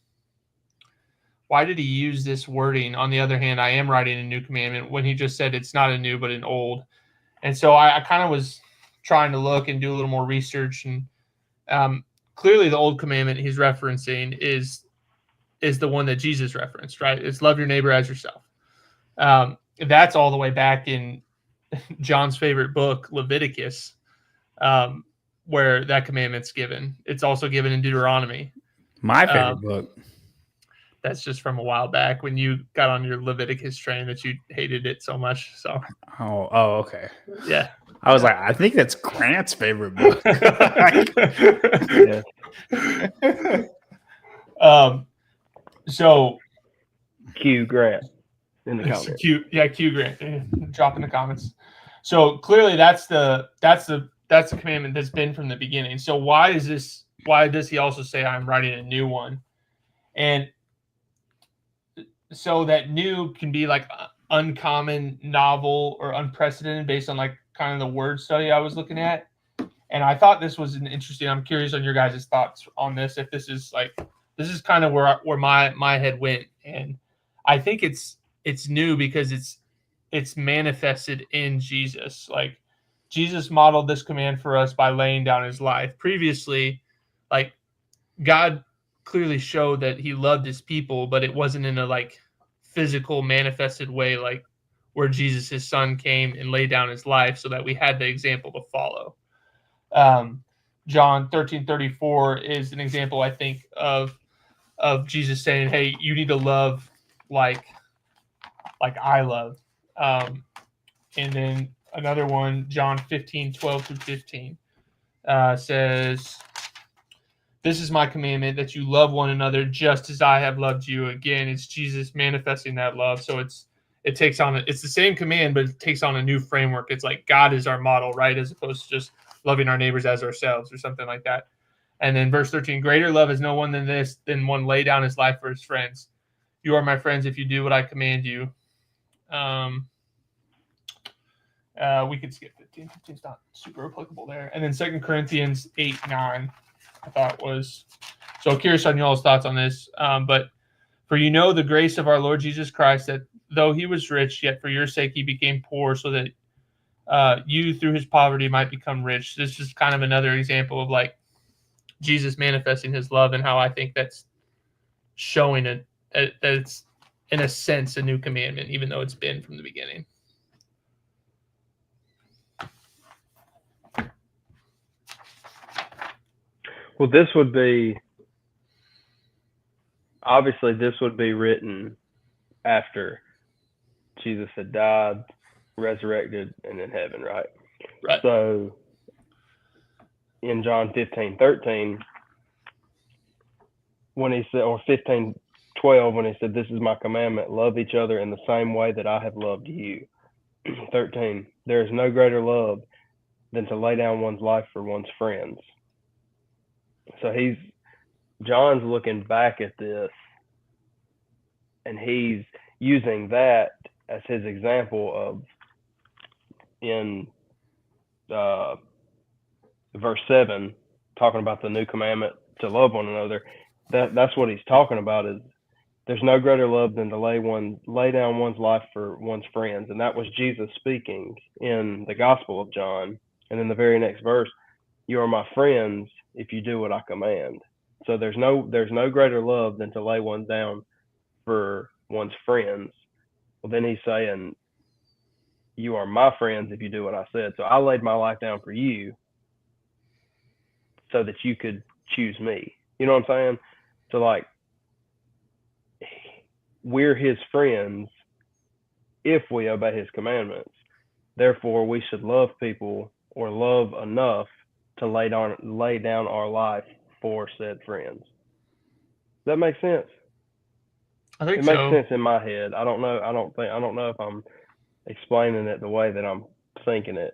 Speaker 3: this wording? On the other hand, I am writing a new commandment, when he just said it's not a new, but an old. And so I kind of was trying to look and do a little more research, and clearly the old commandment he's referencing is the one that Jesus referenced, right? It's love your neighbor as yourself. That's all the way back in John's favorite book, Leviticus. where that commandment's given. It's also given in Deuteronomy.
Speaker 1: My favorite book.
Speaker 3: That's just from a while back when you got on your Leviticus train that you hated it so much. So
Speaker 1: Oh, okay.
Speaker 3: yeah.
Speaker 1: I was like, I think that's Grant's favorite book.
Speaker 2: Yeah.
Speaker 3: So
Speaker 2: Q Grant in the comments.
Speaker 3: Q Grant, drop in the comments. So clearly that's the commandment that's been from the beginning. So why does he also say I'm writing a new one? And so that new can be like uncommon, novel, or unprecedented based on like kind of the word study I was looking at. And I thought this was an interesting. I'm curious on your guys' thoughts on this. If this is kind of where my head went, and I think it's new because it's manifested in Jesus. Like Jesus modeled this command for us by laying down his life. Previously, like God clearly showed that he loved his people, but it wasn't in a like physical manifested way, like where Jesus, his son, came and laid down his life so that we had the example to follow. John 13:34 is an example, I think, of Jesus saying, hey, you need to love like I love. And then another one, John 15:12-15, says, this is my commandment, that you love one another just as I have loved you. Again, it's Jesus manifesting that love. So it's the same command, but it takes on a new framework. It's like God is our model, right? As opposed to just loving our neighbors as ourselves or something like that. And then verse 13, greater love is no one than this, than one lay down his life for his friends. You are my friends if you do what I command you. We could skip 15. 15's not super applicable there. And then 2 Corinthians 8:9, I thought was. So curious on y'all's thoughts on this. But for you know the grace of our Lord Jesus Christ, that though he was rich, yet for your sake he became poor, so that you through his poverty might become rich. This is kind of another example of like Jesus manifesting his love, and how I think that's showing that it's in a sense a new commandment, even though it's been from the beginning.
Speaker 2: Well, this would be written after Jesus had died, resurrected, and in heaven, right?
Speaker 3: Right.
Speaker 2: So in John 15:13, when he said, or 15:12, when he said, this is my commandment, love each other in the same way that I have loved you. 13, there is no greater love than to lay down one's life for one's friends. So John's looking back at this, and he's using that as his example of, in verse 7, talking about the new commandment to love one another. That's what he's talking about, is there's no greater love than to lay down one's life for one's friends. And that was Jesus speaking in the Gospel of John. And in the very next verse, you are my friends if you do what I command. So there's no greater love than to lay one down for one's friends. Well, then he's saying, you are my friends if you do what I said. So I laid my life down for you so that you could choose me. You know what I'm saying? So like, we're his friends if we obey his commandments. Therefore, we should love people, or love enough to lay down our life for said friends. Does that make sense?
Speaker 3: I think
Speaker 2: it makes sense in my head. I don't know if I'm explaining it the way that I'm thinking it,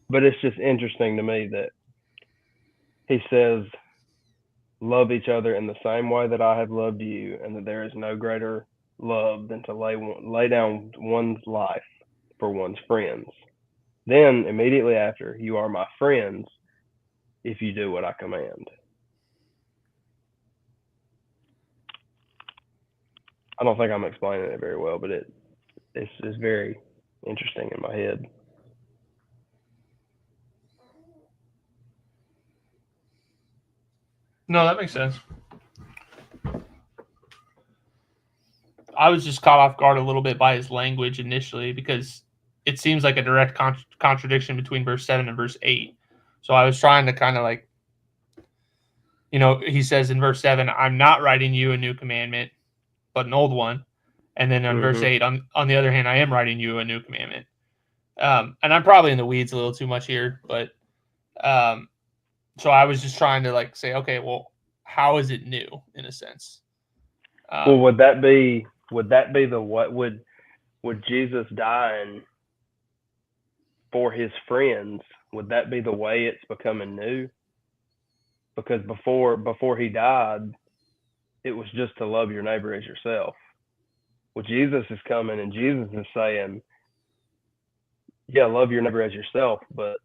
Speaker 2: but it's just interesting to me that he says, love each other in the same way that I have loved you, and that there is no greater love than to lay down one's life for one's friends. Then immediately after, you are my friends if you do what I command. I don't think I'm explaining it very well, but it's very interesting in my head.
Speaker 3: No, that makes sense. I was just caught off guard a little bit by his language initially, because it seems like a direct contradiction between verse 7 and verse 8. So I was trying to kind of like, he says in verse 7, I'm not writing you a new commandment, but an old one. And then on verse 8, on the other hand, I am writing you a new commandment. And I'm probably in the weeds a little too much here, but so I was just trying to like say, okay, well, how is it new in a sense?
Speaker 2: Well, would that be the what would Jesus dying for his friends? Would that be the way it's becoming new? Because before he died, it was just to love your neighbor as yourself. Well, Jesus is coming and Jesus is saying, yeah, love your neighbor as yourself, but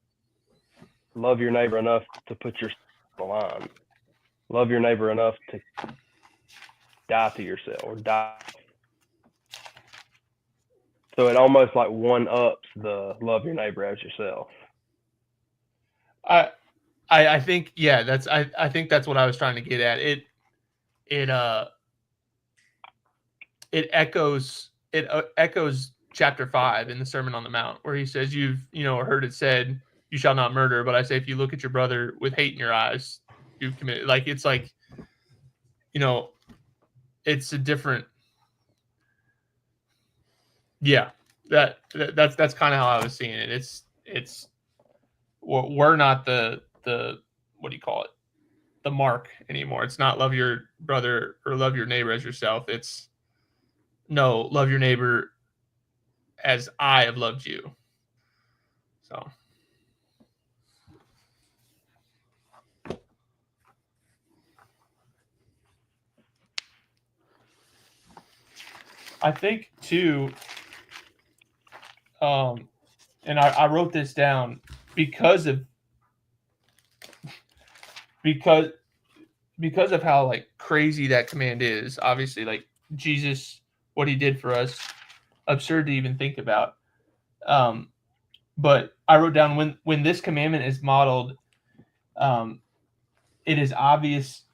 Speaker 2: love your neighbor enough to put yourself on the line. Love your neighbor enough to die to yourself or die. So it almost like one-ups the love your neighbor as yourself.
Speaker 3: I think, yeah, I think that's what I was trying to get at. It echoes chapter 5 in the Sermon on the Mount, where he says, you've heard it said, you shall not murder, but I say if you look at your brother with hate in your eyes, you've committed. Like, it's like, it's a different, yeah, that's kind of how I was seeing it. It's we're not the what do you call it, the mark anymore. It's not love your brother or love your neighbor as yourself. It's no, love your neighbor as I have loved you. So I think too, and I wrote this down because of how like crazy that command is. Obviously, like Jesus, what he did for us, absurd to even think about. But I wrote down when this commandment is modeled, it is obviously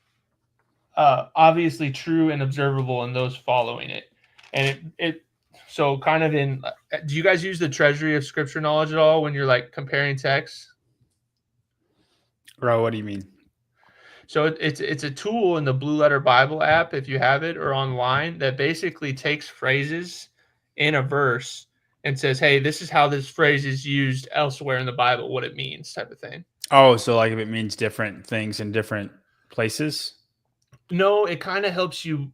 Speaker 3: true and observable in those following it. And it so kind of in, do you guys use the treasury of scripture knowledge at all when you're like comparing texts?
Speaker 1: Bro, what do you mean?
Speaker 3: So it's a tool in the Blue Letter Bible app, if you have it, or online, that basically takes phrases in a verse and says, hey, this is how this phrase is used elsewhere in the Bible, what it means, type of thing.
Speaker 1: Oh, so like if it means different things in different places?
Speaker 3: No, it kind of helps you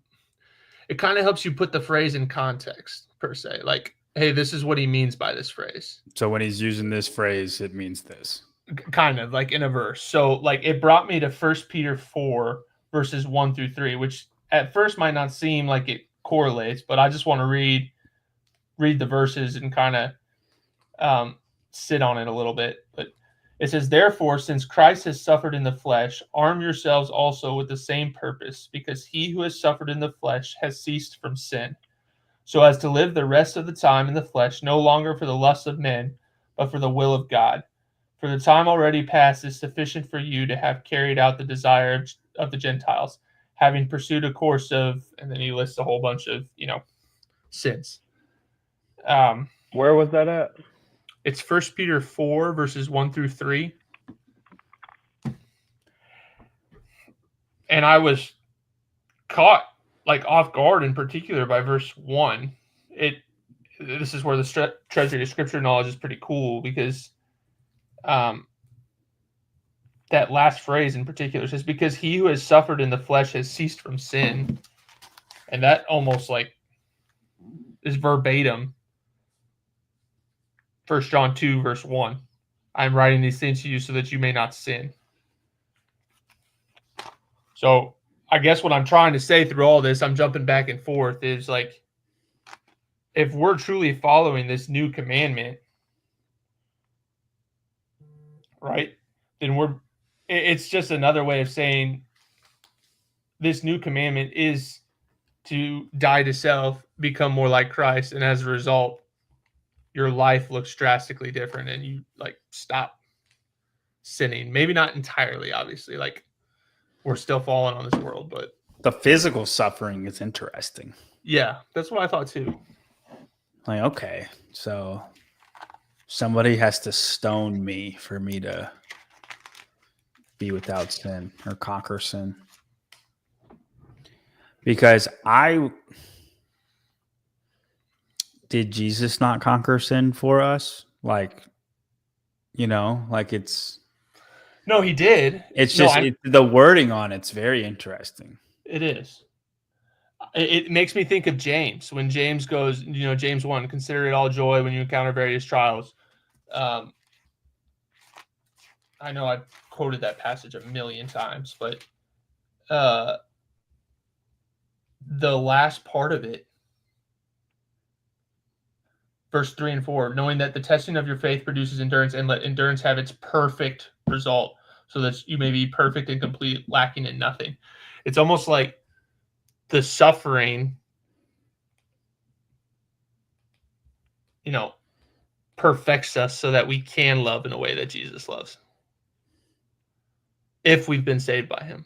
Speaker 3: put the phrase in context, per se. Like, hey, this is what he means by this phrase.
Speaker 1: So when he's using this phrase, it means this.
Speaker 3: Kind of like in a verse. So like it brought me to 1 Peter 4 verses 1-3, which at first might not seem like it correlates, but I just want to read the verses and kind of sit on it a little bit. But it says, therefore, since Christ has suffered in the flesh, arm yourselves also with the same purpose, because he who has suffered in the flesh has ceased from sin, so as to live the rest of the time in the flesh, no longer for the lusts of men, but for the will of God. For the time already past is sufficient for you to have carried out the desire of the Gentiles, having pursued a course of, and then he lists a whole bunch of, sins.
Speaker 2: Where was that at?
Speaker 3: It's 1 Peter 4 verses 1-3. And I was caught like off guard in particular by verse 1. This is where the treasury of scripture knowledge is pretty cool, because that last phrase in particular says, because he who has suffered in the flesh has ceased from sin. And that almost like is verbatim 1 John 2 verse 1. I'm writing these things to you so that you may not sin. So I guess what I'm trying to say through all this, I'm jumping back and forth, is like, if we're truly following this new commandment, right, then it's just another way of saying this new commandment is to die to self, become more like Christ, and as a result, your life looks drastically different and you like stop sinning. Maybe not entirely, obviously, like we're still falling on this world, but
Speaker 1: the physical suffering is interesting.
Speaker 3: Yeah, that's what I thought too.
Speaker 1: Like, okay, so somebody has to stone me for me to be without sin or conquer sin. Because did Jesus not conquer sin for us? Like, it's
Speaker 3: No, he did.
Speaker 1: it's
Speaker 3: No,
Speaker 1: just the wording on it's very interesting.
Speaker 3: It is. It makes me think of James when James goes, James 1, consider it all joy when you encounter various trials. I know I've quoted that passage a million times, but the last part of it, verse 3 and 4, knowing that the testing of your faith produces endurance, and let endurance have its perfect result, so that you may be perfect and complete, lacking in nothing. It's almost like the suffering, perfects us so that we can love in a way that Jesus loves, if we've been saved by him.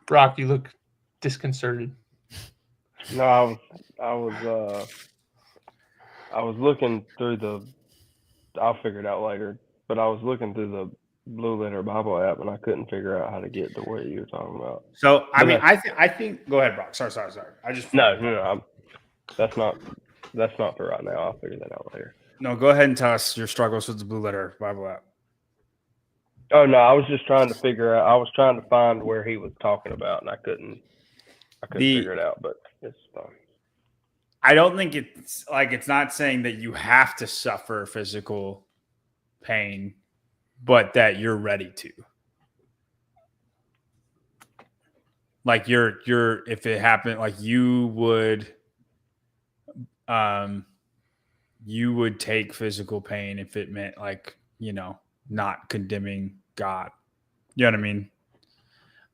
Speaker 3: Brock, you look disconcerted.
Speaker 2: No, I was looking through I'll figure it out later, but I was looking through the Blue Letter Bible app and I couldn't figure out how to get to what you were talking about.
Speaker 1: So, I think, go ahead, Brock. Sorry.
Speaker 2: No, that's not for right now. I'll figure that out later.
Speaker 1: No, go ahead and tell us your struggles with the Blue Letter Bible app.
Speaker 2: Oh no, I was just trying to figure out. I was trying to find where he was talking about, and I couldn't figure it out. But it's fine.
Speaker 1: I don't think it's not saying that you have to suffer physical pain, but that you're ready to. Like if it happened, like you would take physical pain if it meant not condemning God. You know what I mean?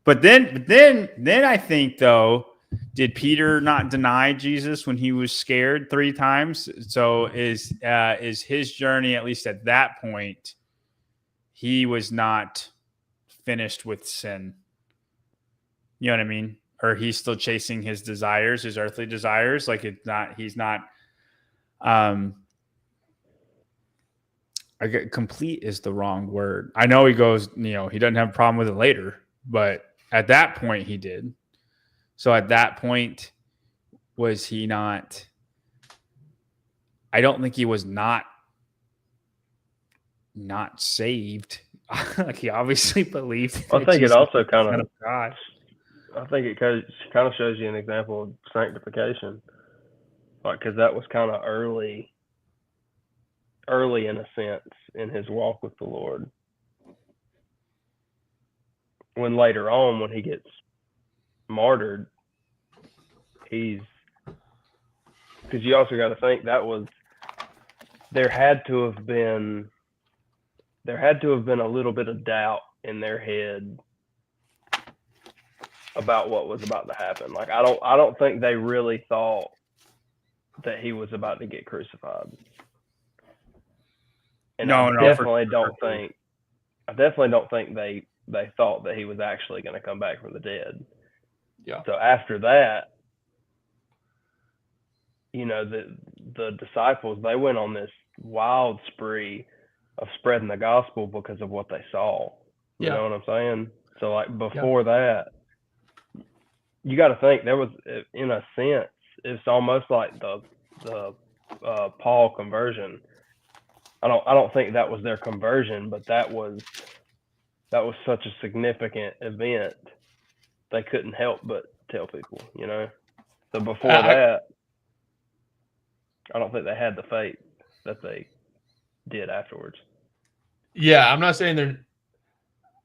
Speaker 1: But then I think though, did Peter not deny Jesus when he was scared 3 times? So is his journey, at least at that point, he was not finished with sin. You know what I mean? Or he's still chasing his desires, his earthly desires. Like he's not complete is the wrong word. I know he goes, he doesn't have a problem with it later, but at that point he did. So at that point, was he not? I don't think he was not saved. Like he obviously believed.
Speaker 2: I think it also kind
Speaker 1: of God.
Speaker 2: I think it kind of shows you an example of sanctification, like because that was kind of early in a sense in his walk with the Lord. When later on, when he gets martyred, because you also got to think there had to have been a little bit of doubt in their head about what was about to happen. Like I don't think they really thought that he was about to get crucified. And I definitely don't think they thought that he was actually going to come back from the dead.
Speaker 3: Yeah.
Speaker 2: So after that, the disciples, they went on this wild spree of spreading the gospel because of what they saw. You know what I'm saying? So like before that, you got to think there was, in a sense, it's almost like the Paul conversion. I don't think that was their conversion, but that was such a significant event. They couldn't help but tell people, So before that, I don't think they had the faith that they did afterwards.
Speaker 3: Yeah, I'm not saying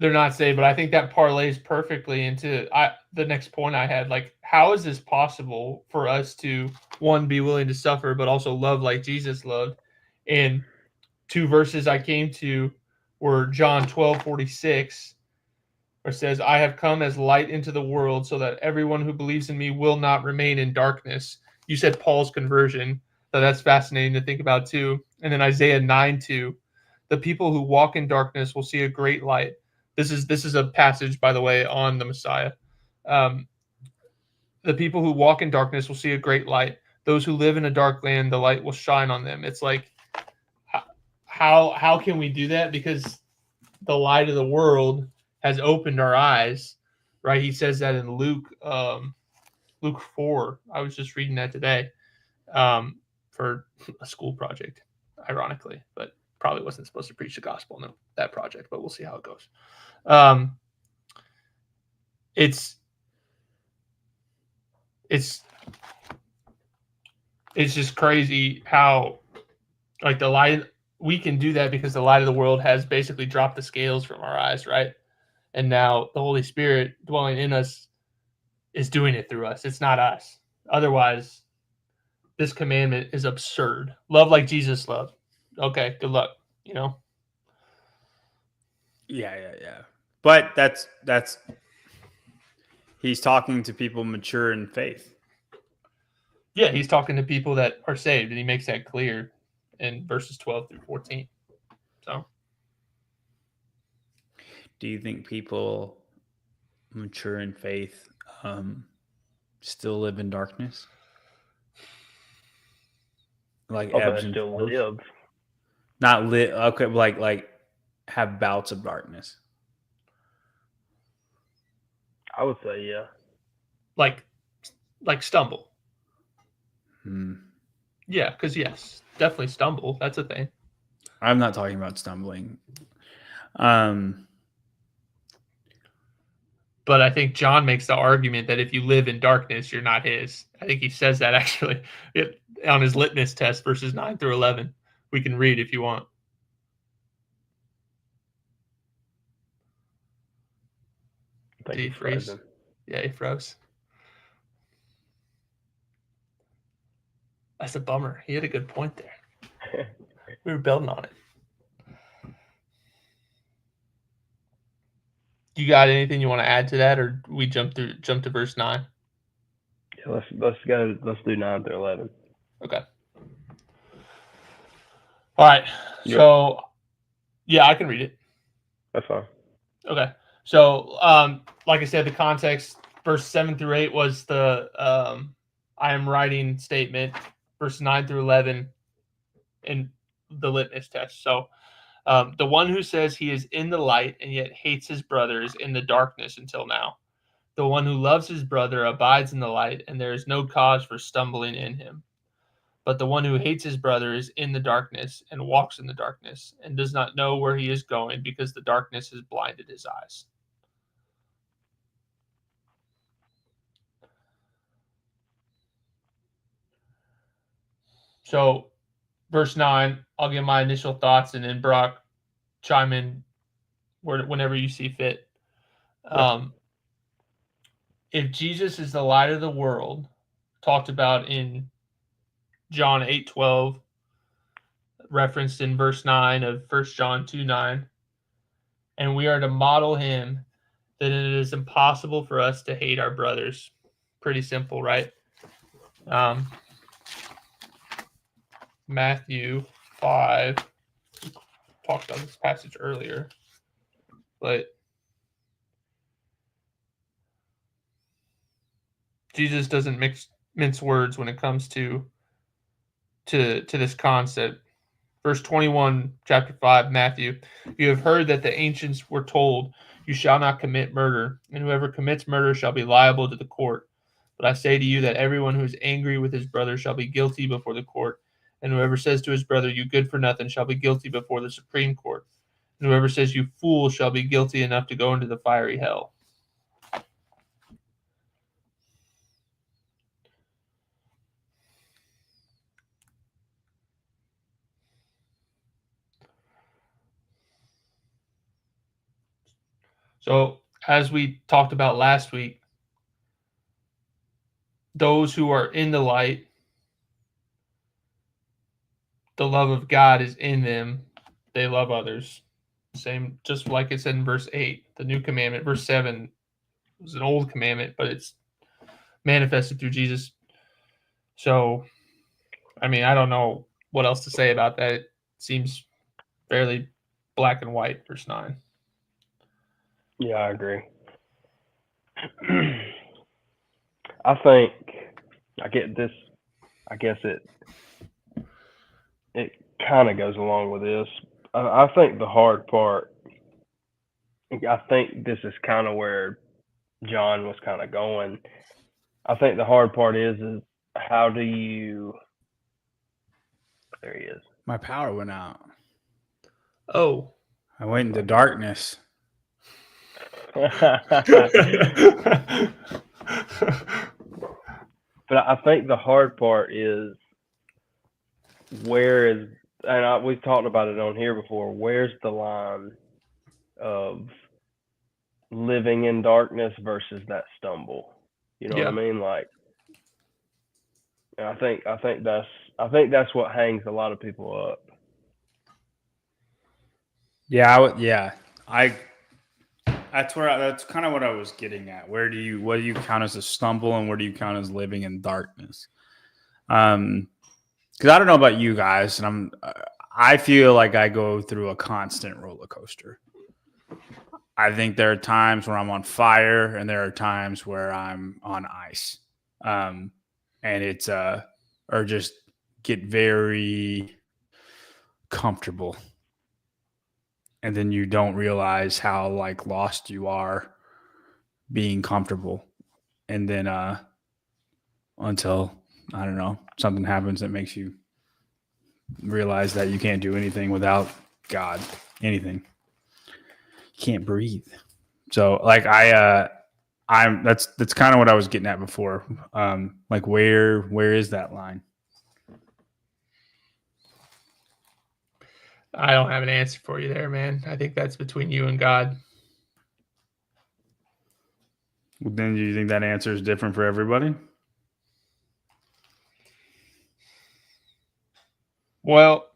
Speaker 3: they're not saved, but I think that parlays perfectly into the next point I had. Like, how is this possible for us to, one, be willing to suffer, but also love like Jesus loved? And 2 verses I came to were John 12:46, where it says, I have come as light into the world so that everyone who believes in me will not remain in darkness. you said Paul's conversion, so that's fascinating to think about too. And then Isaiah 9:2, the people who walk in darkness will see a great light. This is a passage, by the way, on the Messiah. The people who walk in darkness will see a great light. Those who live in a dark land, the light will shine on them. It's like, how can we do that? Because the light of the world has opened our eyes, right? He says that in Luke 4. I was just reading that today for a school project, ironically, but probably wasn't supposed to preach the gospel in that project, but we'll see how it goes. It's just crazy how, like, the light, we can do that because the light of the world has basically dropped the scales from our eyes, right? And now the Holy Spirit dwelling in us is doing it through us. It's not us. Otherwise, this commandment is absurd. Love like Jesus loved. Okay, good luck, you know?
Speaker 1: Yeah. But that's he's talking to people mature in faith.
Speaker 3: Yeah, he's talking to people that are saved, and he makes that clear in verses 12 through 14. So,
Speaker 1: do you think people mature in faith still live in darkness? Like ebbs and
Speaker 2: still
Speaker 1: flows?
Speaker 2: live.
Speaker 1: Not lit. Okay, like have bouts of darkness.
Speaker 2: I would say, yeah.
Speaker 3: like stumble.
Speaker 1: Yeah,
Speaker 3: because yes, definitely stumble. That's a thing.
Speaker 1: I'm not talking about stumbling.
Speaker 3: But I think John makes the argument that if you live in darkness, you're not his. I think he says that actually on his litmus test, verses 9 through 11. We can read if you want. Did he freeze? Yeah, he froze. That's a bummer. He had a good point there. We were building on it. You got anything you want to add to that, or we jump to verse 9?
Speaker 2: Yeah, let's do 9 through 11.
Speaker 3: Okay. All right.
Speaker 2: Yep.
Speaker 3: So, yeah, I can read it.
Speaker 2: That's fine.
Speaker 3: Okay. So, like I said, the context, verse 7 through 8 was the I am writing statement. Verse 9 through 11 in the litmus test. So, the one who says he is in the light and yet hates his brother is in the darkness until now. The one who loves his brother abides in the light, and there is no cause for stumbling in him. But the one who hates his brother is in the darkness and walks in the darkness and does not know where he is going because the darkness has blinded his eyes. So, verse 9, I'll give my initial thoughts, and then Brock, chime in whenever you see fit. If Jesus is the light of the world, talked about in John 8:12, referenced in verse 9 of 1 John 2:9, and we are to model him, then it is impossible for us to hate our brothers. Pretty simple, right? Matthew 5, we talked about this passage earlier, but Jesus doesn't mince words when it comes to this concept. Verse 21, chapter 5, Matthew, you have heard that the ancients were told, you shall not commit murder, and whoever commits murder shall be liable to the court. But I say to you that everyone who is angry with his brother shall be guilty before the court, and whoever says to his brother, you good for nothing, shall be guilty before the Supreme Court. And whoever says, you fool, shall be guilty enough to go into the fiery hell. So, as we talked about last week, those who are in the light, the love of God is in them. They love others. Same, just like it said in verse 8, the new commandment. Verse 7 was an old commandment, but it's manifested through Jesus. So, I mean, I don't know what else to say about that. It seems fairly black and white, verse 9.
Speaker 2: Yeah, I agree. I think I get this. I guess it kind of goes along with this. I think the hard part. I think this is kind of where John was kind of going. I think the hard part is how do you? There he is.
Speaker 1: My power went out.
Speaker 3: Oh.
Speaker 1: I went into darkness.
Speaker 2: But I think the hard part is where is, and we've talked about it on here before. Where's the line of living in darkness versus that stumble? You know what I mean? Like, I think that's what hangs a lot of people up.
Speaker 1: Yeah, that's kind of what I was getting at. What do you count as a stumble, and where do you count as living in darkness? Because I don't know about you guys, and I feel like I go through a constant roller coaster. I think there are times where I'm on fire, and there are times where I'm on ice, and it's or just get very comfortable. And then you don't realize how like lost you are being comfortable. And then until, I don't know, something happens that makes you realize that you can't do anything without God. Anything. You can't breathe. So like that's kind of what I was getting at before. Like where is that line?
Speaker 3: I don't have an answer for you there, man. I think that's between you and God.
Speaker 1: Then do you think that answer is different for everybody?
Speaker 3: Well,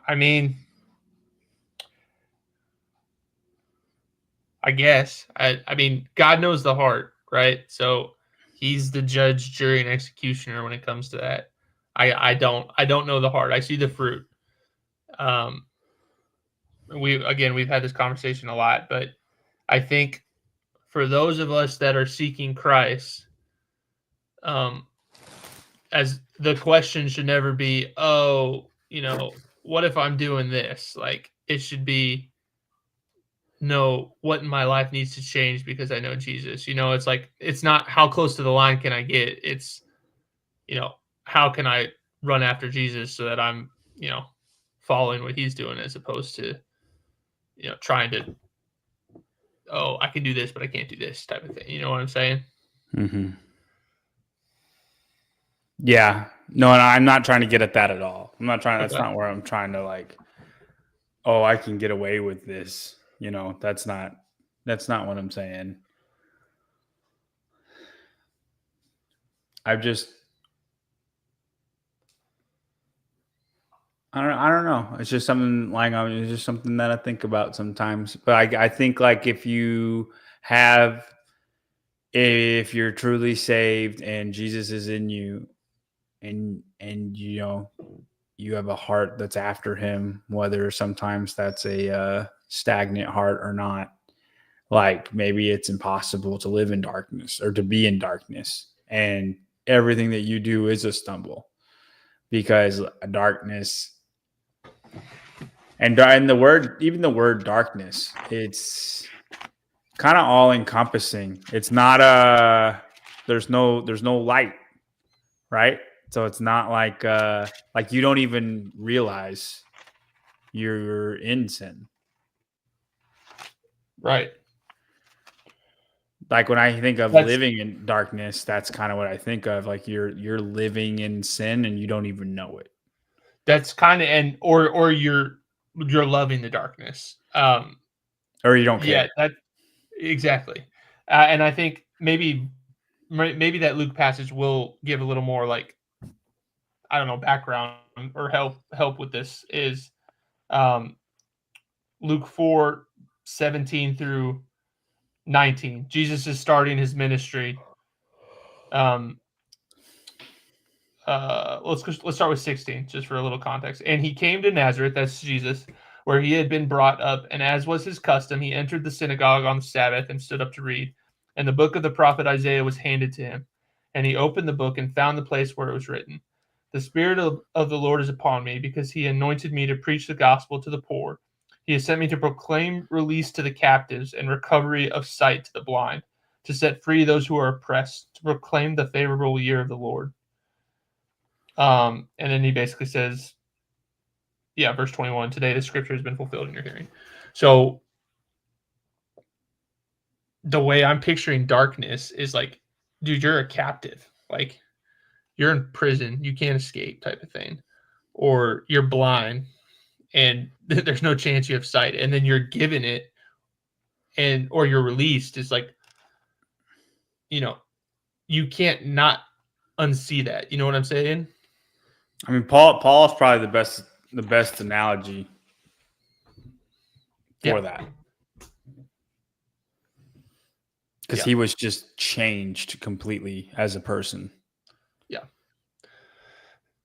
Speaker 3: I mean, I guess. I mean, God knows the heart, right? So he's the judge, jury, and executioner when it comes to that. I don't know the heart. I see the fruit. We've had this conversation a lot, but I think for those of us that are seeking Christ, as the question should never be, oh, what if I'm doing this? Like it should be, no, what in my life needs to change because I know Jesus. It's like it's not how close to the line can I get. It's how can I run after Jesus so that I'm following what he's doing as opposed to trying to, oh, I can do this but I can't do this type of thing. You know what I'm saying?
Speaker 1: Mm-hmm. Yeah. No, and I'm not trying to get at that at all. I'm not trying. That's not where I'm trying to like, oh, I can get away with this. That's not what I'm saying. I don't know. It's just something like, it's just something that I think about sometimes. But I think like if you're truly saved and Jesus is in you, and you have a heart that's after him, whether sometimes that's a stagnant heart or not. Like maybe it's impossible to live in darkness or to be in darkness, and everything that you do is a stumble because darkness and the word darkness, it's kind of all encompassing. It's not there's no light, right? So it's not like you don't even realize you're in sin.
Speaker 3: Right.
Speaker 1: Like when I think of living in darkness, that's kind of what I think of. Like you're living in sin and you don't even know it.
Speaker 3: That's kind of or you're loving the darkness.
Speaker 1: Or you don't care.
Speaker 3: Yeah, exactly. And I think maybe that Luke passage will give a little more like, I don't know, background or help with this is Luke 4:17 through 19. Jesus is starting his ministry. Let's start with 16, just for a little context. And he came to Nazareth, that's Jesus, where he had been brought up, and as was his custom, he entered the synagogue on the Sabbath and stood up to read. And the book of the prophet Isaiah was handed to him. And he opened the book and found the place where it was written, "The Spirit of the Lord is upon me, because he anointed me to preach the gospel to the poor. He has sent me to proclaim release to the captives and recovery of sight to the blind, to set free those who are oppressed, to proclaim the favorable year of the Lord." And then he basically says, verse 21, "Today the scripture has been fulfilled in your hearing." So the way I'm picturing darkness is like, dude, you're a captive. Like, you're in prison, you can't escape type of thing. Or you're blind and there's no chance you have sight. And then you're given it or you're released. It's like, you can't not unsee that. You know what I'm saying?
Speaker 1: I mean, Paul is probably the best analogy for that, because he was just changed completely as a person.
Speaker 3: Yeah.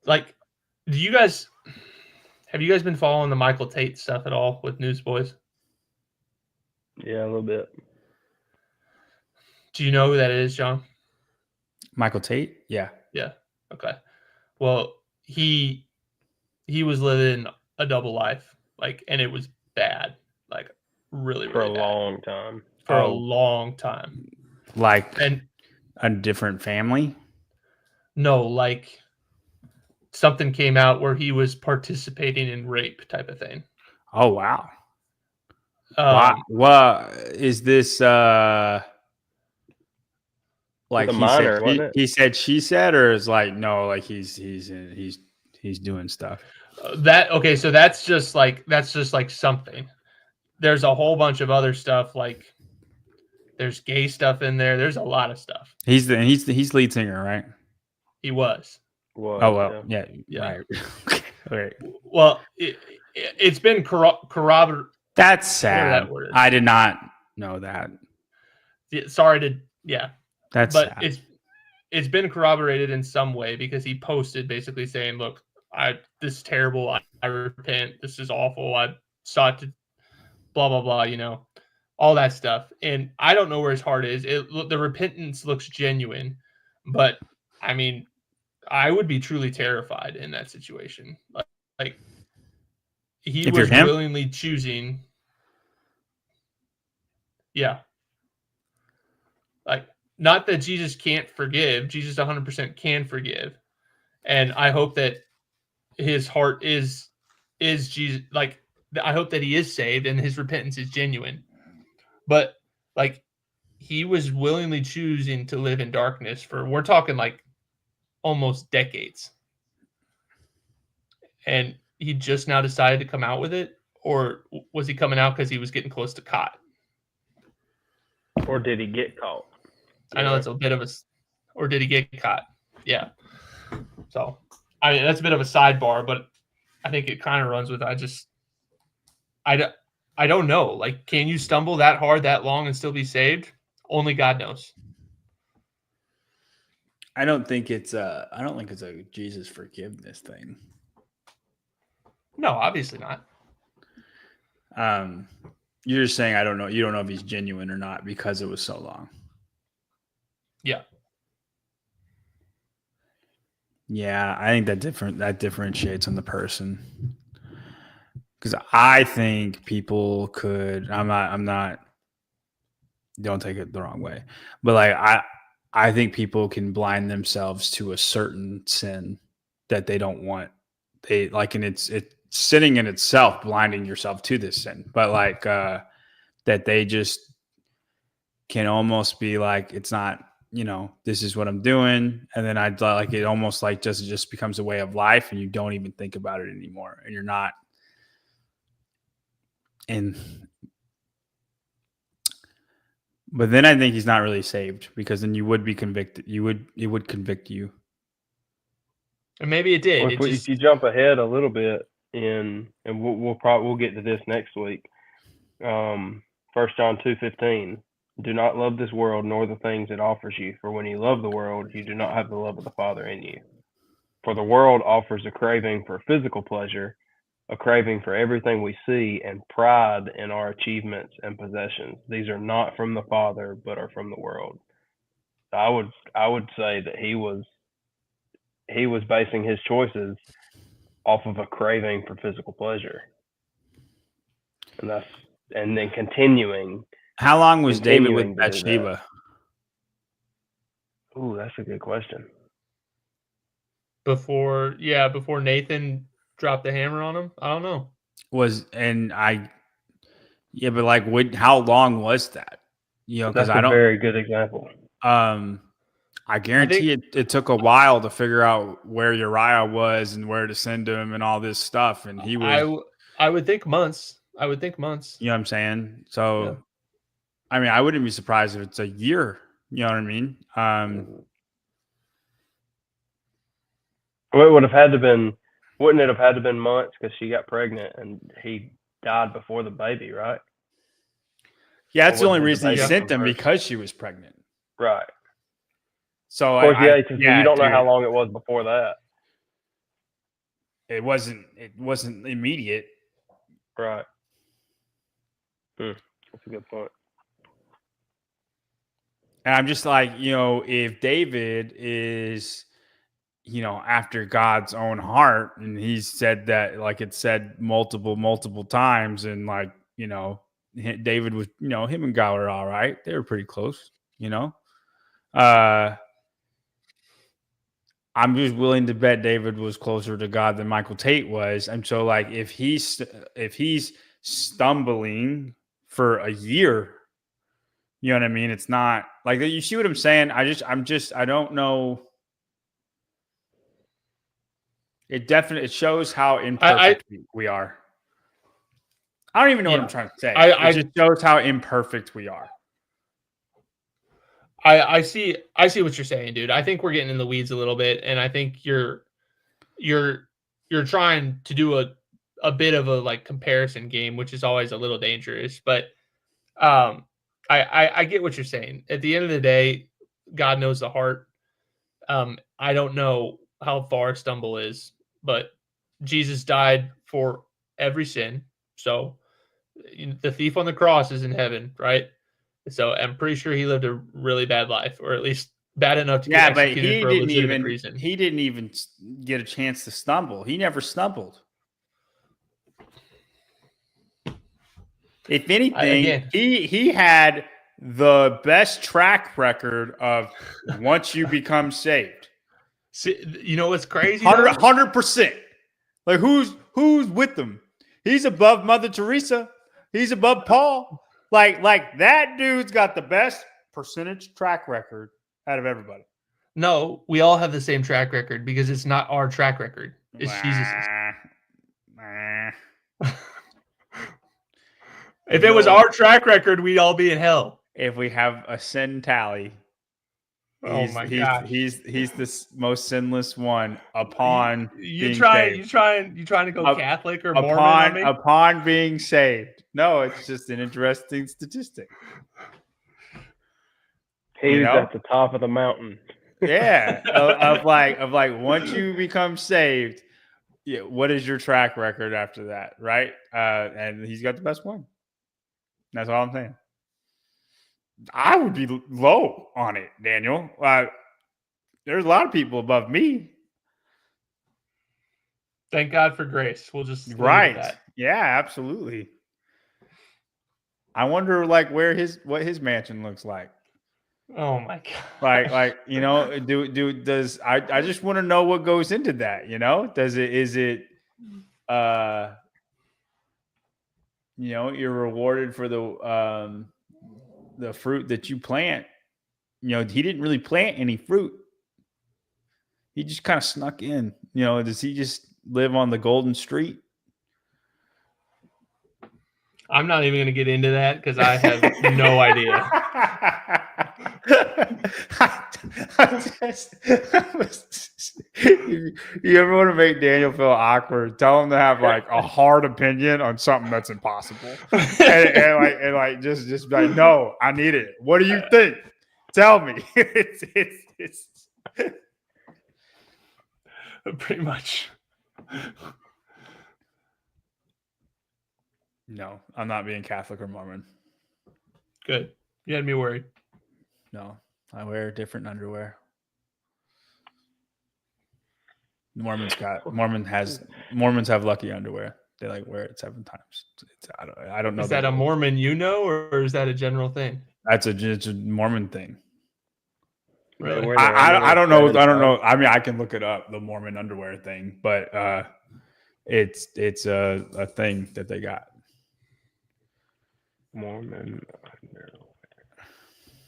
Speaker 3: Like, have you guys been following the Michael Tate stuff at all with Newsboys?
Speaker 2: Yeah, a little bit.
Speaker 3: Do you know who that is, John?
Speaker 1: Michael Tate? Yeah.
Speaker 3: Yeah. Okay. Well, he was living a double life, and it was bad, really, really
Speaker 2: for a
Speaker 3: bad.
Speaker 2: long time.
Speaker 3: For a long time.
Speaker 1: And a different family?
Speaker 3: No, something came out where he was participating in rape type of thing.
Speaker 1: Oh, wow. Wow. What is this? He said, she said, or is no, he's doing stuff.
Speaker 3: So that's just something. There's a whole bunch of other stuff, there's gay stuff in there. There's a lot of stuff.
Speaker 1: He's lead singer, right?
Speaker 3: He was.
Speaker 1: Oh well, yeah. Right. Okay.
Speaker 3: Well, it's been corroborated.
Speaker 1: That's sad. I did not know that. That's
Speaker 3: but
Speaker 1: sad.
Speaker 3: It's been corroborated in some way, because he posted basically saying, "Look, this is terrible. I repent. This is awful. I sought to blah blah blah." All that stuff. And I don't know where his heart is. The repentance looks genuine, but I mean, I would be truly terrified in that situation. He was willingly choosing. Yeah. Not that Jesus can't forgive. Jesus 100% can forgive. And I hope that his heart is Jesus. I hope that he is saved and his repentance is genuine. But he was willingly choosing to live in darkness we're talking almost decades. And he just now decided to come out with it? Or was he coming out because he was getting close to caught?
Speaker 2: Or did he get caught?
Speaker 3: I know it's a bit of or did he get caught? Yeah. So, that's a bit of a sidebar, but I think it kind of runs with, I don't know. Can you stumble that hard, that long, and still be saved? Only God knows.
Speaker 1: I don't think it's a Jesus forgiveness thing.
Speaker 3: No, obviously not.
Speaker 1: You're just saying, I don't know. You don't know if he's genuine or not because it was so long.
Speaker 3: Yeah.
Speaker 1: Yeah, I think that differentiates on the person. Because I think people could. I'm not. Don't take it the wrong way, but I think people can blind themselves to a certain sin that they don't want. And it's sinning in itself, blinding yourself to this sin, but that they just can almost be it's not. This is what I'm doing, and then it almost just becomes a way of life, and you don't even think about it anymore, and you're not. But then I think he's not really saved, because then you would be convicted. It would convict you.
Speaker 3: And maybe it did.
Speaker 2: Well, if you jump ahead a little bit, and we'll get to this next week. 1 John 2:15. Do not love this world nor the things it offers you, for when you love the world, you do not have the love of the Father in you. For the world offers a craving for physical pleasure, a craving for everything we see, and pride in our achievements and possessions. These are not from the Father, but are from the world. I would say that he was basing his choices off of a craving for physical pleasure, and then continuing.
Speaker 1: How long was David with
Speaker 2: Continuing to do that.
Speaker 1: Bathsheba?
Speaker 2: Ooh, that's a good question.
Speaker 3: Before Nathan dropped the hammer on him. I don't know.
Speaker 1: But like, how long was that? Because
Speaker 2: That's a very good example.
Speaker 1: I guarantee it took a while to figure out where Uriah was and where to send him and all this stuff. And he was.
Speaker 3: I would think months. You know
Speaker 1: what I'm saying? So, yeah. I mean, I wouldn't be surprised if it's a year. You know what I mean?
Speaker 2: Well, wouldn't it have had to been months because she got pregnant and he died before the baby, right?
Speaker 1: Yeah, that's the only reason he sent them, because she was pregnant.
Speaker 2: Right.
Speaker 1: So,
Speaker 2: of course, because you don't know how long it was before that.
Speaker 1: It wasn't immediate.
Speaker 2: Right. That's a good point.
Speaker 1: And I'm just like, if David is, after God's own heart, and he's said that, like it said multiple times, and like, David was, him and God were all right. They were pretty close, I'm just willing to bet David was closer to God than Michael Tate was. And so, like, if he's stumbling for a year, you know what I mean? It's not like, you see what I'm saying? I don't know. It shows how imperfect we are. I don't even know what I'm trying to say. It just shows how imperfect we are.
Speaker 3: I see what you're saying, dude. I think we're getting in the weeds a little bit, and I think you're trying to do a bit of a like comparison game, which is always a little dangerous. But I get what you're saying. At the end of the day, God knows the heart. I don't know how far stumble is, but Jesus died for every sin. So the thief on the cross is in heaven, right? So I'm pretty sure he lived a really bad life, or at least bad enough to get executed for a legitimate reason.
Speaker 1: He didn't even get a chance to stumble. He never stumbled. If anything, he had the best track record of once you become saved.
Speaker 3: See, you know what's crazy?
Speaker 1: 100%. Like, who's with them? He's above Mother Teresa. He's above Paul. Like that dude's got the best percentage track record out of everybody.
Speaker 3: No, we all have the same track record because it's not our track record. It's Jesus's. If it was our track record, we'd all be in hell.
Speaker 1: If we have a sin tally,
Speaker 3: oh my gosh,
Speaker 1: he's the most sinless one upon
Speaker 3: you trying to go Catholic or Mormon on me?
Speaker 1: Upon being saved. No, it's just an interesting statistic.
Speaker 2: He's at the top of the mountain.
Speaker 1: Yeah, of like once you become saved, yeah, what is your track record after that, right? And he's got the best one. That's all I'm saying. I would be low on it, Daniel. There's a lot of people above me.
Speaker 3: Thank God for grace. We'll just leave
Speaker 1: right.
Speaker 3: That.
Speaker 1: Yeah, absolutely. I wonder, like, what his mansion looks like.
Speaker 3: Oh my God!
Speaker 1: Like does I just want to know what goes into that? Is it you're rewarded for the fruit that you plant. He didn't really plant any fruit. He just kind of snuck in. Does he just live on the golden street?
Speaker 3: I'm not even going to get into that because I have no idea.
Speaker 1: You ever want to make Daniel feel awkward? Tell him to have like a hard opinion on something that's impossible, and like just be like, no, I need it. What do you think? Tell me. It's
Speaker 3: Pretty much.
Speaker 1: No, I'm not being Catholic or Mormon.
Speaker 3: Good. You had me worried.
Speaker 1: No, I wear different underwear. Mormons have lucky underwear. They like wear it 7 times. I don't know.
Speaker 3: Is that a Mormon or is that a general thing?
Speaker 1: It's a Mormon thing.
Speaker 3: Really?
Speaker 1: I don't know. I don't know. I mean, I can look it up, the Mormon underwear thing, but it's a thing that they got.
Speaker 2: Mormon underwear.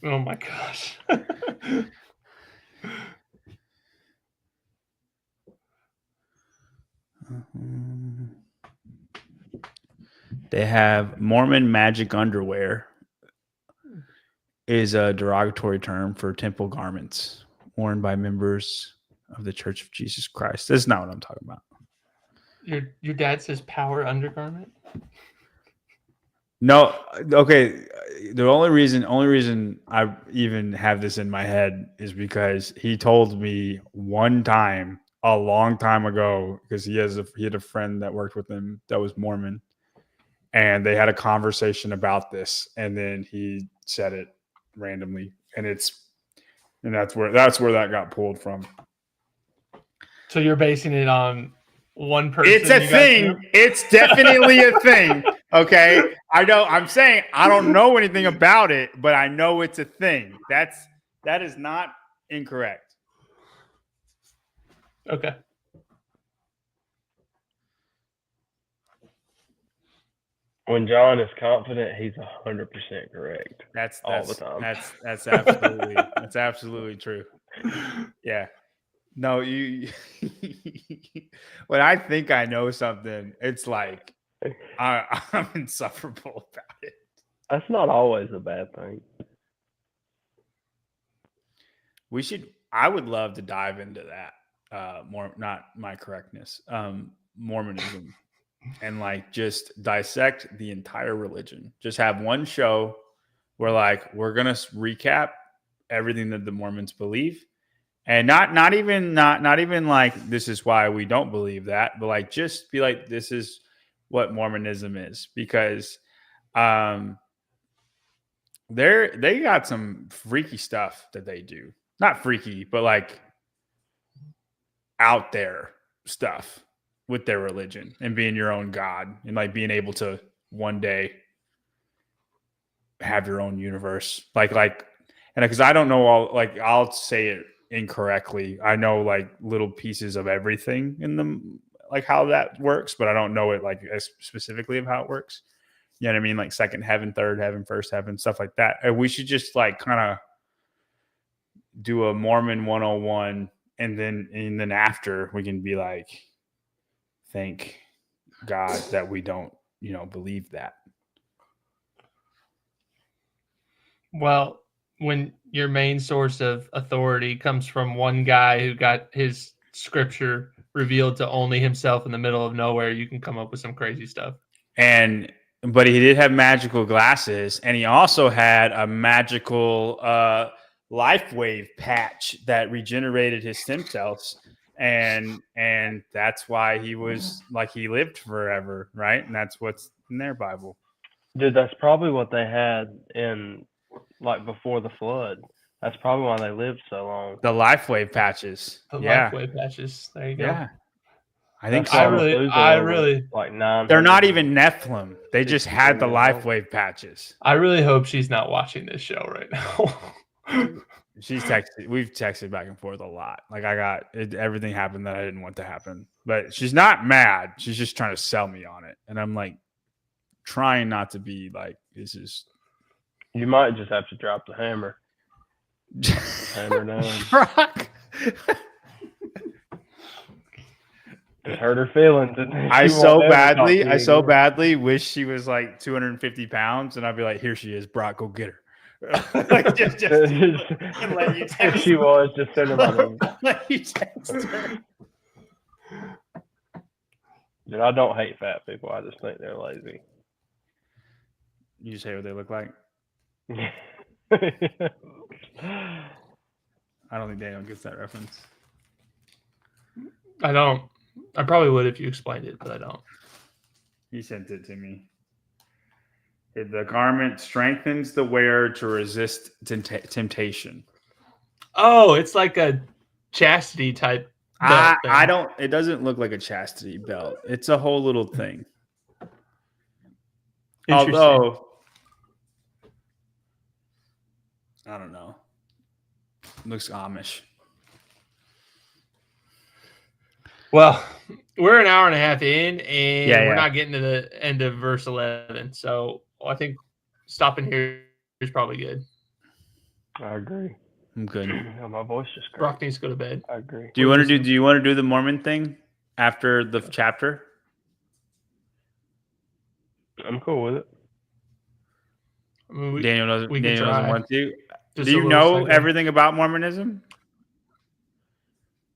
Speaker 3: Oh my gosh.
Speaker 1: They have Mormon magic underwear is a derogatory term for temple garments worn by members of the Church of Jesus Christ. That's not what I'm talking about.
Speaker 3: Your dad says power undergarment?
Speaker 1: No, okay. The only reason I even have this in my head is because he told me one time a long time ago, because he had a friend that worked with him that was Mormon, and they had a conversation about this, and then he said it randomly, and that's where that got pulled from.
Speaker 3: So you're basing it on one person?
Speaker 1: It's a thing. It's definitely a thing. Okay. I'm saying I don't know anything about it, but I know it's a thing. That is not incorrect.
Speaker 3: Okay.
Speaker 2: When John is confident, he's 100% correct.
Speaker 1: That's
Speaker 2: all the time.
Speaker 1: That's absolutely true. Yeah. No, you. When I think I know something, it's like I'm insufferable about it.
Speaker 2: That's not always a bad thing.
Speaker 1: I would love to dive into that more. Not my correctness. Mormonism, and like just dissect the entire religion. Just have one show where like we're gonna recap everything that the Mormons believe. And not even like this is why we don't believe that, but like just be like this is what Mormonism is, because they got some freaky stuff that they do. Not freaky, but like out there stuff with their religion and being your own God and like being able to one day have your own universe. Like and because I don't know all, like I'll say it incorrectly. I know like little pieces of everything in them, like how that works, but I don't know it like as specifically of how it works. You know what I mean? Like second heaven, third heaven, first heaven, stuff like that. And we should just like kind of do a Mormon 101, and then after we can be like, thank God that we don't, believe that.
Speaker 3: Well, when your main source of authority comes from one guy who got his scripture revealed to only himself in the middle of nowhere, you can come up with some crazy stuff.
Speaker 1: But he did have magical glasses, and he also had a magical life wave patch that regenerated his stem cells, and that's why he was like he lived forever, right? And that's what's in their Bible.
Speaker 2: Dude, that's probably what they had in like before the flood. That's probably why they lived so long.
Speaker 1: The life wave patches.
Speaker 3: Life wave patches. There you go.
Speaker 1: Yeah. I think
Speaker 3: so. I really
Speaker 2: like 9.
Speaker 1: They're not even Nephilim. They just had the life wave patches.
Speaker 3: I really hope she's not watching this show right now.
Speaker 1: She's texted. We've texted back and forth a lot. Like everything happened that I didn't want to happen, but she's not mad. She's just trying to sell me on it, and I'm like trying not to be like this is.
Speaker 2: You might just have to drop the hammer. Hammer down.
Speaker 1: Brock.
Speaker 2: It hurt her feelings.
Speaker 1: I so badly wish she was like 250 pounds, and I'd be like, "Here she is, Brock. Go get her. Like, just let you text
Speaker 2: she was just sending my name.
Speaker 1: let you text her.
Speaker 2: Dude, I don't hate fat people. I just think they're lazy.
Speaker 1: You just hate what they look like. I don't think Daniel gets that reference.
Speaker 3: I don't. I probably would if you explained it, but I don't.
Speaker 1: He sent it to me. The garment strengthens the wearer to resist temptation.
Speaker 3: Oh, it's like a chastity type belt thing.
Speaker 1: I don't. It doesn't look like a chastity belt. It's a whole little thing.
Speaker 3: Interesting.
Speaker 1: Although, I don't know. Looks Amish.
Speaker 3: Well, we're an hour and a half in, and
Speaker 1: Yeah.
Speaker 3: we're not getting to the end of verse 11. So I think stopping here is probably good.
Speaker 2: I agree.
Speaker 1: I'm good.
Speaker 2: Yeah, my voice just cracked.
Speaker 3: Brock needs to go to bed.
Speaker 2: I agree.
Speaker 1: Do you want to do the Mormon thing after the chapter?
Speaker 2: I'm cool with it.
Speaker 3: I mean,
Speaker 1: Daniel doesn't
Speaker 3: try.
Speaker 1: want to.
Speaker 3: Just
Speaker 1: Do you
Speaker 3: a little
Speaker 1: know
Speaker 3: second.
Speaker 1: everything about Mormonism?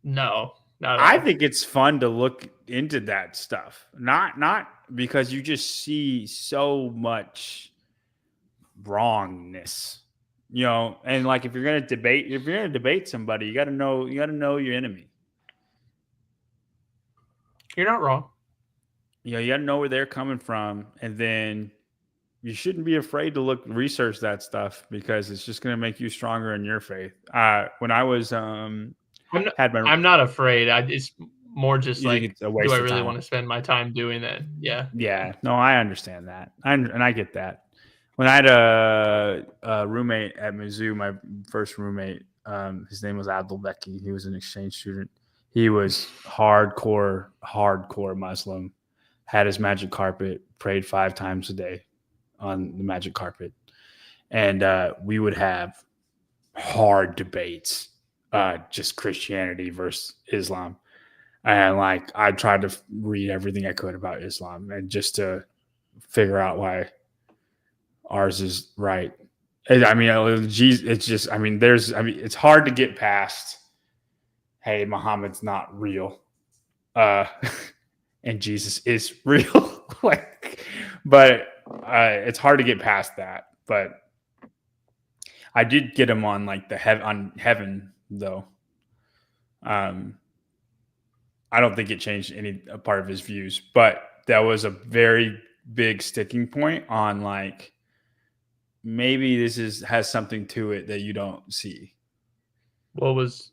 Speaker 3: No, not at
Speaker 1: I
Speaker 3: all.
Speaker 1: think it's fun to look into that stuff. Not because you just see so much wrongness, and like if you're gonna debate somebody, you gotta know your enemy.
Speaker 3: You're not wrong.
Speaker 1: You gotta know where they're coming from, and then you shouldn't be afraid to research that stuff because it's just gonna make you stronger in your faith. When I was
Speaker 3: I'm not afraid. It's more just like,
Speaker 1: it's a waste
Speaker 3: do I
Speaker 1: of
Speaker 3: really
Speaker 1: time.
Speaker 3: want to spend my time doing that? Yeah.
Speaker 1: Yeah, no, I understand that. And I get that. When I had a roommate at Mizzou, my first roommate, his name was Abdul Becky. He was an exchange student. He was hardcore Muslim, had his magic carpet, prayed 5 times a day on the magic carpet. And we would have hard debates, just Christianity versus Islam. And like I tried to read everything I could about Islam and just to figure out why ours is right. I mean, it's just, it's hard to get past, hey, Muhammad's not real. And Jesus is real. But it's hard to get past that. But I did get him on like on heaven though. I don't think it changed any part of his views, but that was a very big sticking point on like, maybe this has something to it that you don't see.
Speaker 3: What was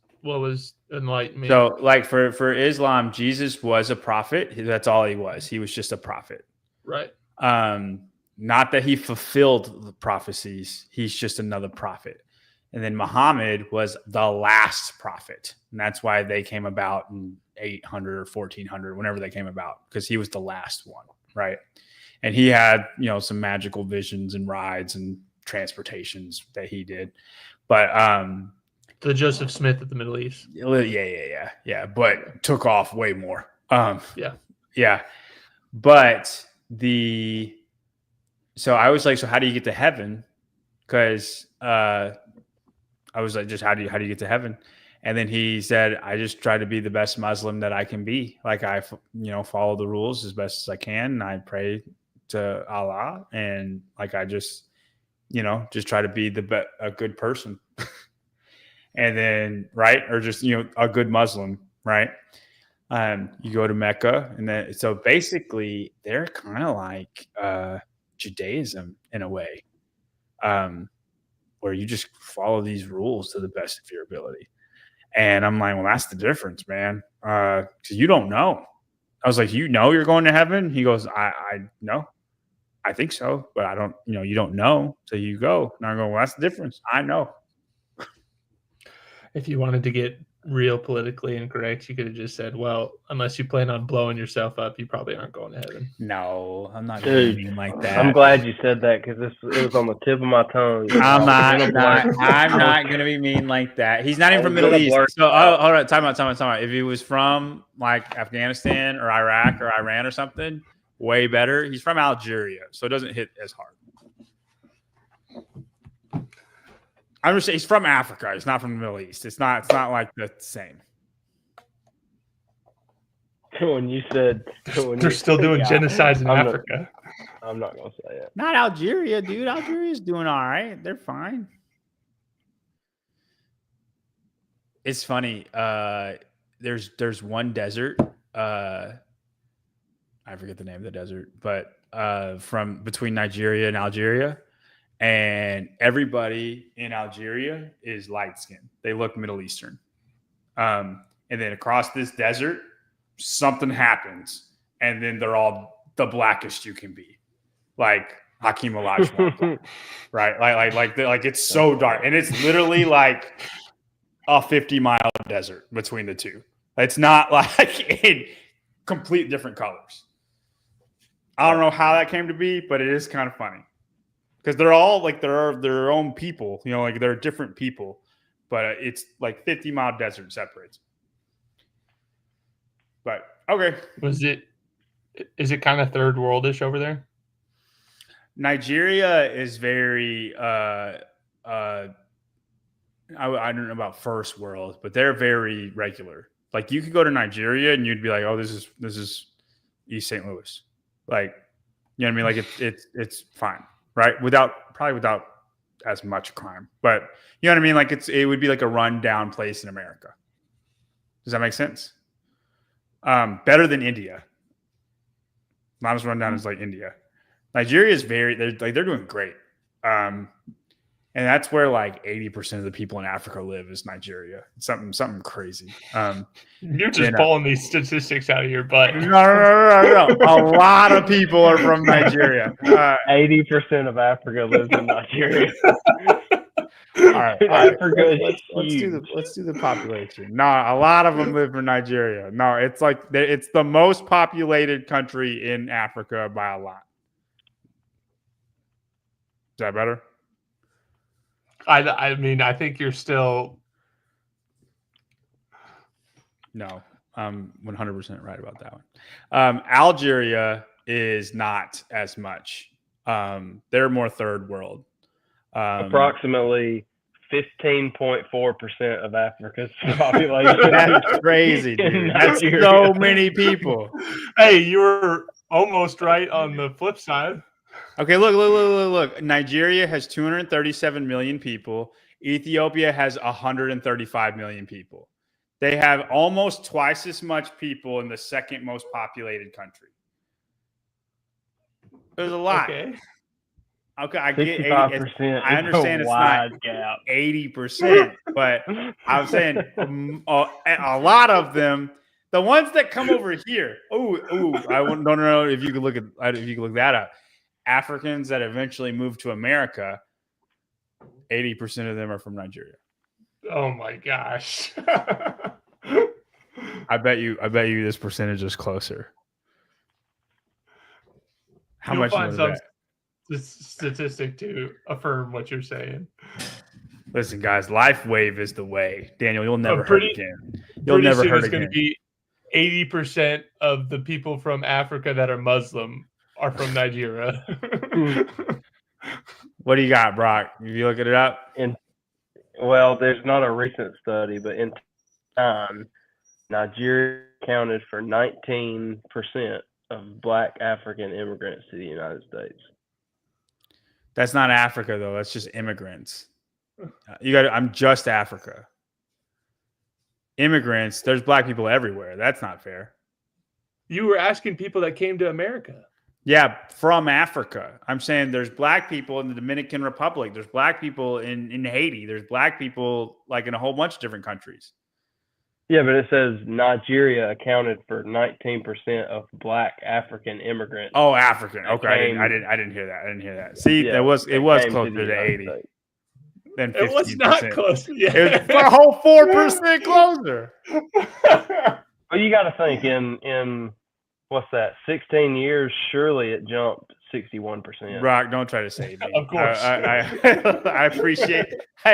Speaker 3: enlightenment?
Speaker 1: So like for Islam, Jesus was a prophet. That's all he was. He was just a prophet.
Speaker 3: Right.
Speaker 1: Not that he fulfilled the prophecies. He's just another prophet. And then Muhammad was the last prophet. And that's why they came about in 800 or 1400, whenever they came about, because he was the last one. Right. And he had, some magical visions and rides and transportations that he did. But
Speaker 3: the Joseph Smith of the Middle East.
Speaker 1: Yeah. But took off way more.
Speaker 3: Yeah.
Speaker 1: But so I was like, so how do you get to heaven? Because I was like, just how do you get to heaven? And then he said, I just try to be the best Muslim that I can be. Like I, follow the rules as best as I can. And I pray to Allah, and like I just try to be a good person. And then or just a good Muslim, right? You go to Mecca, and then so basically they're kind of like Judaism in a way, where you just follow these rules to the best of your ability. And I'm like, well, that's the difference, man, because you don't know. I was like, you're going to heaven? He goes, I know. I think so, but I don't, you don't know till you go. And I go, well, that's the difference. I know.
Speaker 3: If you wanted to get real politically incorrect, you could have just said, well, unless you plan on blowing yourself up, you probably aren't going to heaven.
Speaker 1: No, I'm not going to be mean like that.
Speaker 2: I'm glad you said that because it was on the tip of my tongue.
Speaker 1: I'm not going to be mean like that. He's not even from Middle East. So, hold on. Time out. If he was from like Afghanistan or Iraq or Iran or something, way better. He's from Algeria, so it doesn't hit as hard. I'm just saying he's from Africa. He's not from the Middle East. It's not like the same.
Speaker 2: When you said
Speaker 3: They're still doing genocides in Africa.
Speaker 2: I'm not gonna say it.
Speaker 1: Not Algeria, dude. Algeria's doing all right. They're fine. It's funny. There's one desert. I forget the name of the desert, but from between Nigeria and Algeria, and everybody in Algeria is light skinned. They look Middle Eastern. And then across this desert, something happens, and then they're all the blackest you can be, like Hakeem Olajuwon, right? Like it's so dark, and it's literally like a 50-mile desert between the two. It's not like in complete different colors. I don't know how that came to be, but it is kind of funny because they're all like their own people, you know, like they're different people, but it's like 50-mile desert separates. But okay,
Speaker 3: is it kind of third worldish over there?
Speaker 1: Nigeria is very I don't know about first world, but they're very regular. Like you could go to Nigeria and you'd be like, oh, this is East St. Louis. Like, you know what I mean? Like it's fine, right? Probably without as much crime, but you know what I mean? Like it would be like a rundown place in America. Does that make sense? Better than India. Not as rundown as like India. Nigeria is they're doing great. And that's where like 80% of the people in Africa live is Nigeria. It's something crazy.
Speaker 3: You're just pulling these statistics out of your butt.
Speaker 1: No. A lot of people are from Nigeria.
Speaker 2: 80% of Africa lives in Nigeria.
Speaker 1: All right.
Speaker 2: Africa is
Speaker 1: let's do the population. No, a lot of them live in Nigeria. No, it's like it's the most populated country in Africa by a lot. Is that better?
Speaker 3: I mean, I think you're still.
Speaker 1: No, I'm 100% right about that one. Algeria is not as much. They're more third world.
Speaker 2: Approximately 15.4% of Africa's population.
Speaker 1: That's crazy, dude. That's so many people.
Speaker 3: Hey, you were almost right on the flip side.
Speaker 1: Okay, look. Nigeria has 237 million people. Ethiopia has 135 million people. They have almost twice as much people in the second most populated country. There's a lot. Okay, I get 80%. I understand it's not 80%, but I'm saying a lot of them, the ones that come over here. I don't know if you could look that up. Africans that eventually moved to America, 80% of them are from Nigeria.
Speaker 3: Oh my gosh.
Speaker 1: I bet you this percentage is closer. How
Speaker 3: You'll
Speaker 1: much
Speaker 3: find
Speaker 1: is
Speaker 3: some
Speaker 1: that?
Speaker 3: Statistic to affirm what you're saying.
Speaker 1: Listen, guys, Life Wave is the way. Daniel, you'll never hurt again. You'll never hurt again.
Speaker 3: It's going to be 80% of the people from Africa that are Muslim are from Nigeria.
Speaker 1: What do you got, Brock? You looking it up?
Speaker 2: Well, there's not a recent study, but in time, Nigeria accounted for 19% of Black African immigrants to the United States.
Speaker 1: That's not Africa, though. That's just immigrants. I'm just Africa. Immigrants, there's Black people everywhere. That's not fair.
Speaker 3: You were asking people that came to America.
Speaker 1: Yeah, from Africa. I'm saying there's Black people in the Dominican Republic. There's Black people in Haiti. There's Black people like in a whole bunch of different countries.
Speaker 2: Yeah, but it says Nigeria accounted for 19% of Black African immigrants.
Speaker 1: Oh, African. Okay, I didn't hear that. See, it was closer to 80 than 15%.
Speaker 3: It was not close. Yeah.
Speaker 1: It was a whole 4% closer.
Speaker 2: Well, you got to think in what's that? 16 years, surely it jumped 61%.
Speaker 1: Brock, don't try to save me.
Speaker 3: Of course.
Speaker 1: I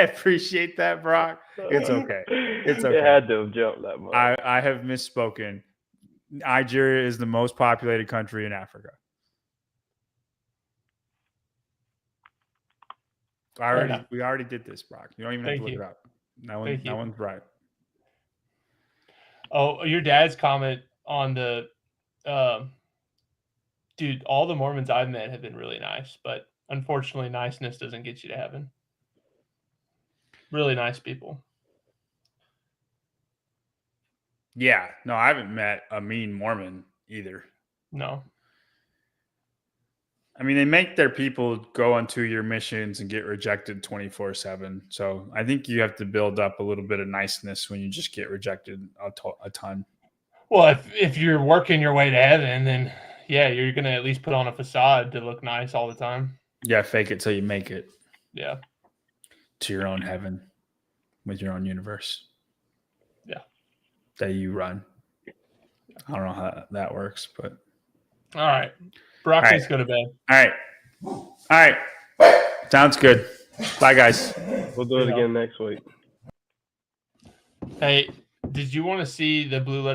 Speaker 1: appreciate that, Brock. It's okay. It's okay.
Speaker 2: It had to have jumped that much.
Speaker 1: I have misspoken. Nigeria is the most populated country in Africa. We already did this, Brock. You don't even have to look it up. That one's right.
Speaker 3: Oh, your dad's comment on the dude, all the Mormons I've met have been really nice, but unfortunately niceness doesn't get you to heaven. Really nice people.
Speaker 1: Yeah. No, I haven't met a mean Mormon either.
Speaker 3: No.
Speaker 1: I mean, they make their people go on 2-year missions and get rejected 24/7. So I think you have to build up a little bit of niceness when you just get rejected a ton.
Speaker 3: Well, if you're working your way to heaven, then yeah, you're gonna at least put on a facade to look nice all the time.
Speaker 1: Yeah, fake it till you make it.
Speaker 3: Yeah.
Speaker 1: To your own heaven with your own universe.
Speaker 3: Yeah.
Speaker 1: That you run. I don't know how that works, but
Speaker 3: all right. Brock needs to go to bed.
Speaker 1: All right. Sounds good. Bye, guys.
Speaker 2: We'll do it again next week.
Speaker 3: Hey, did you want to see the Blue Letter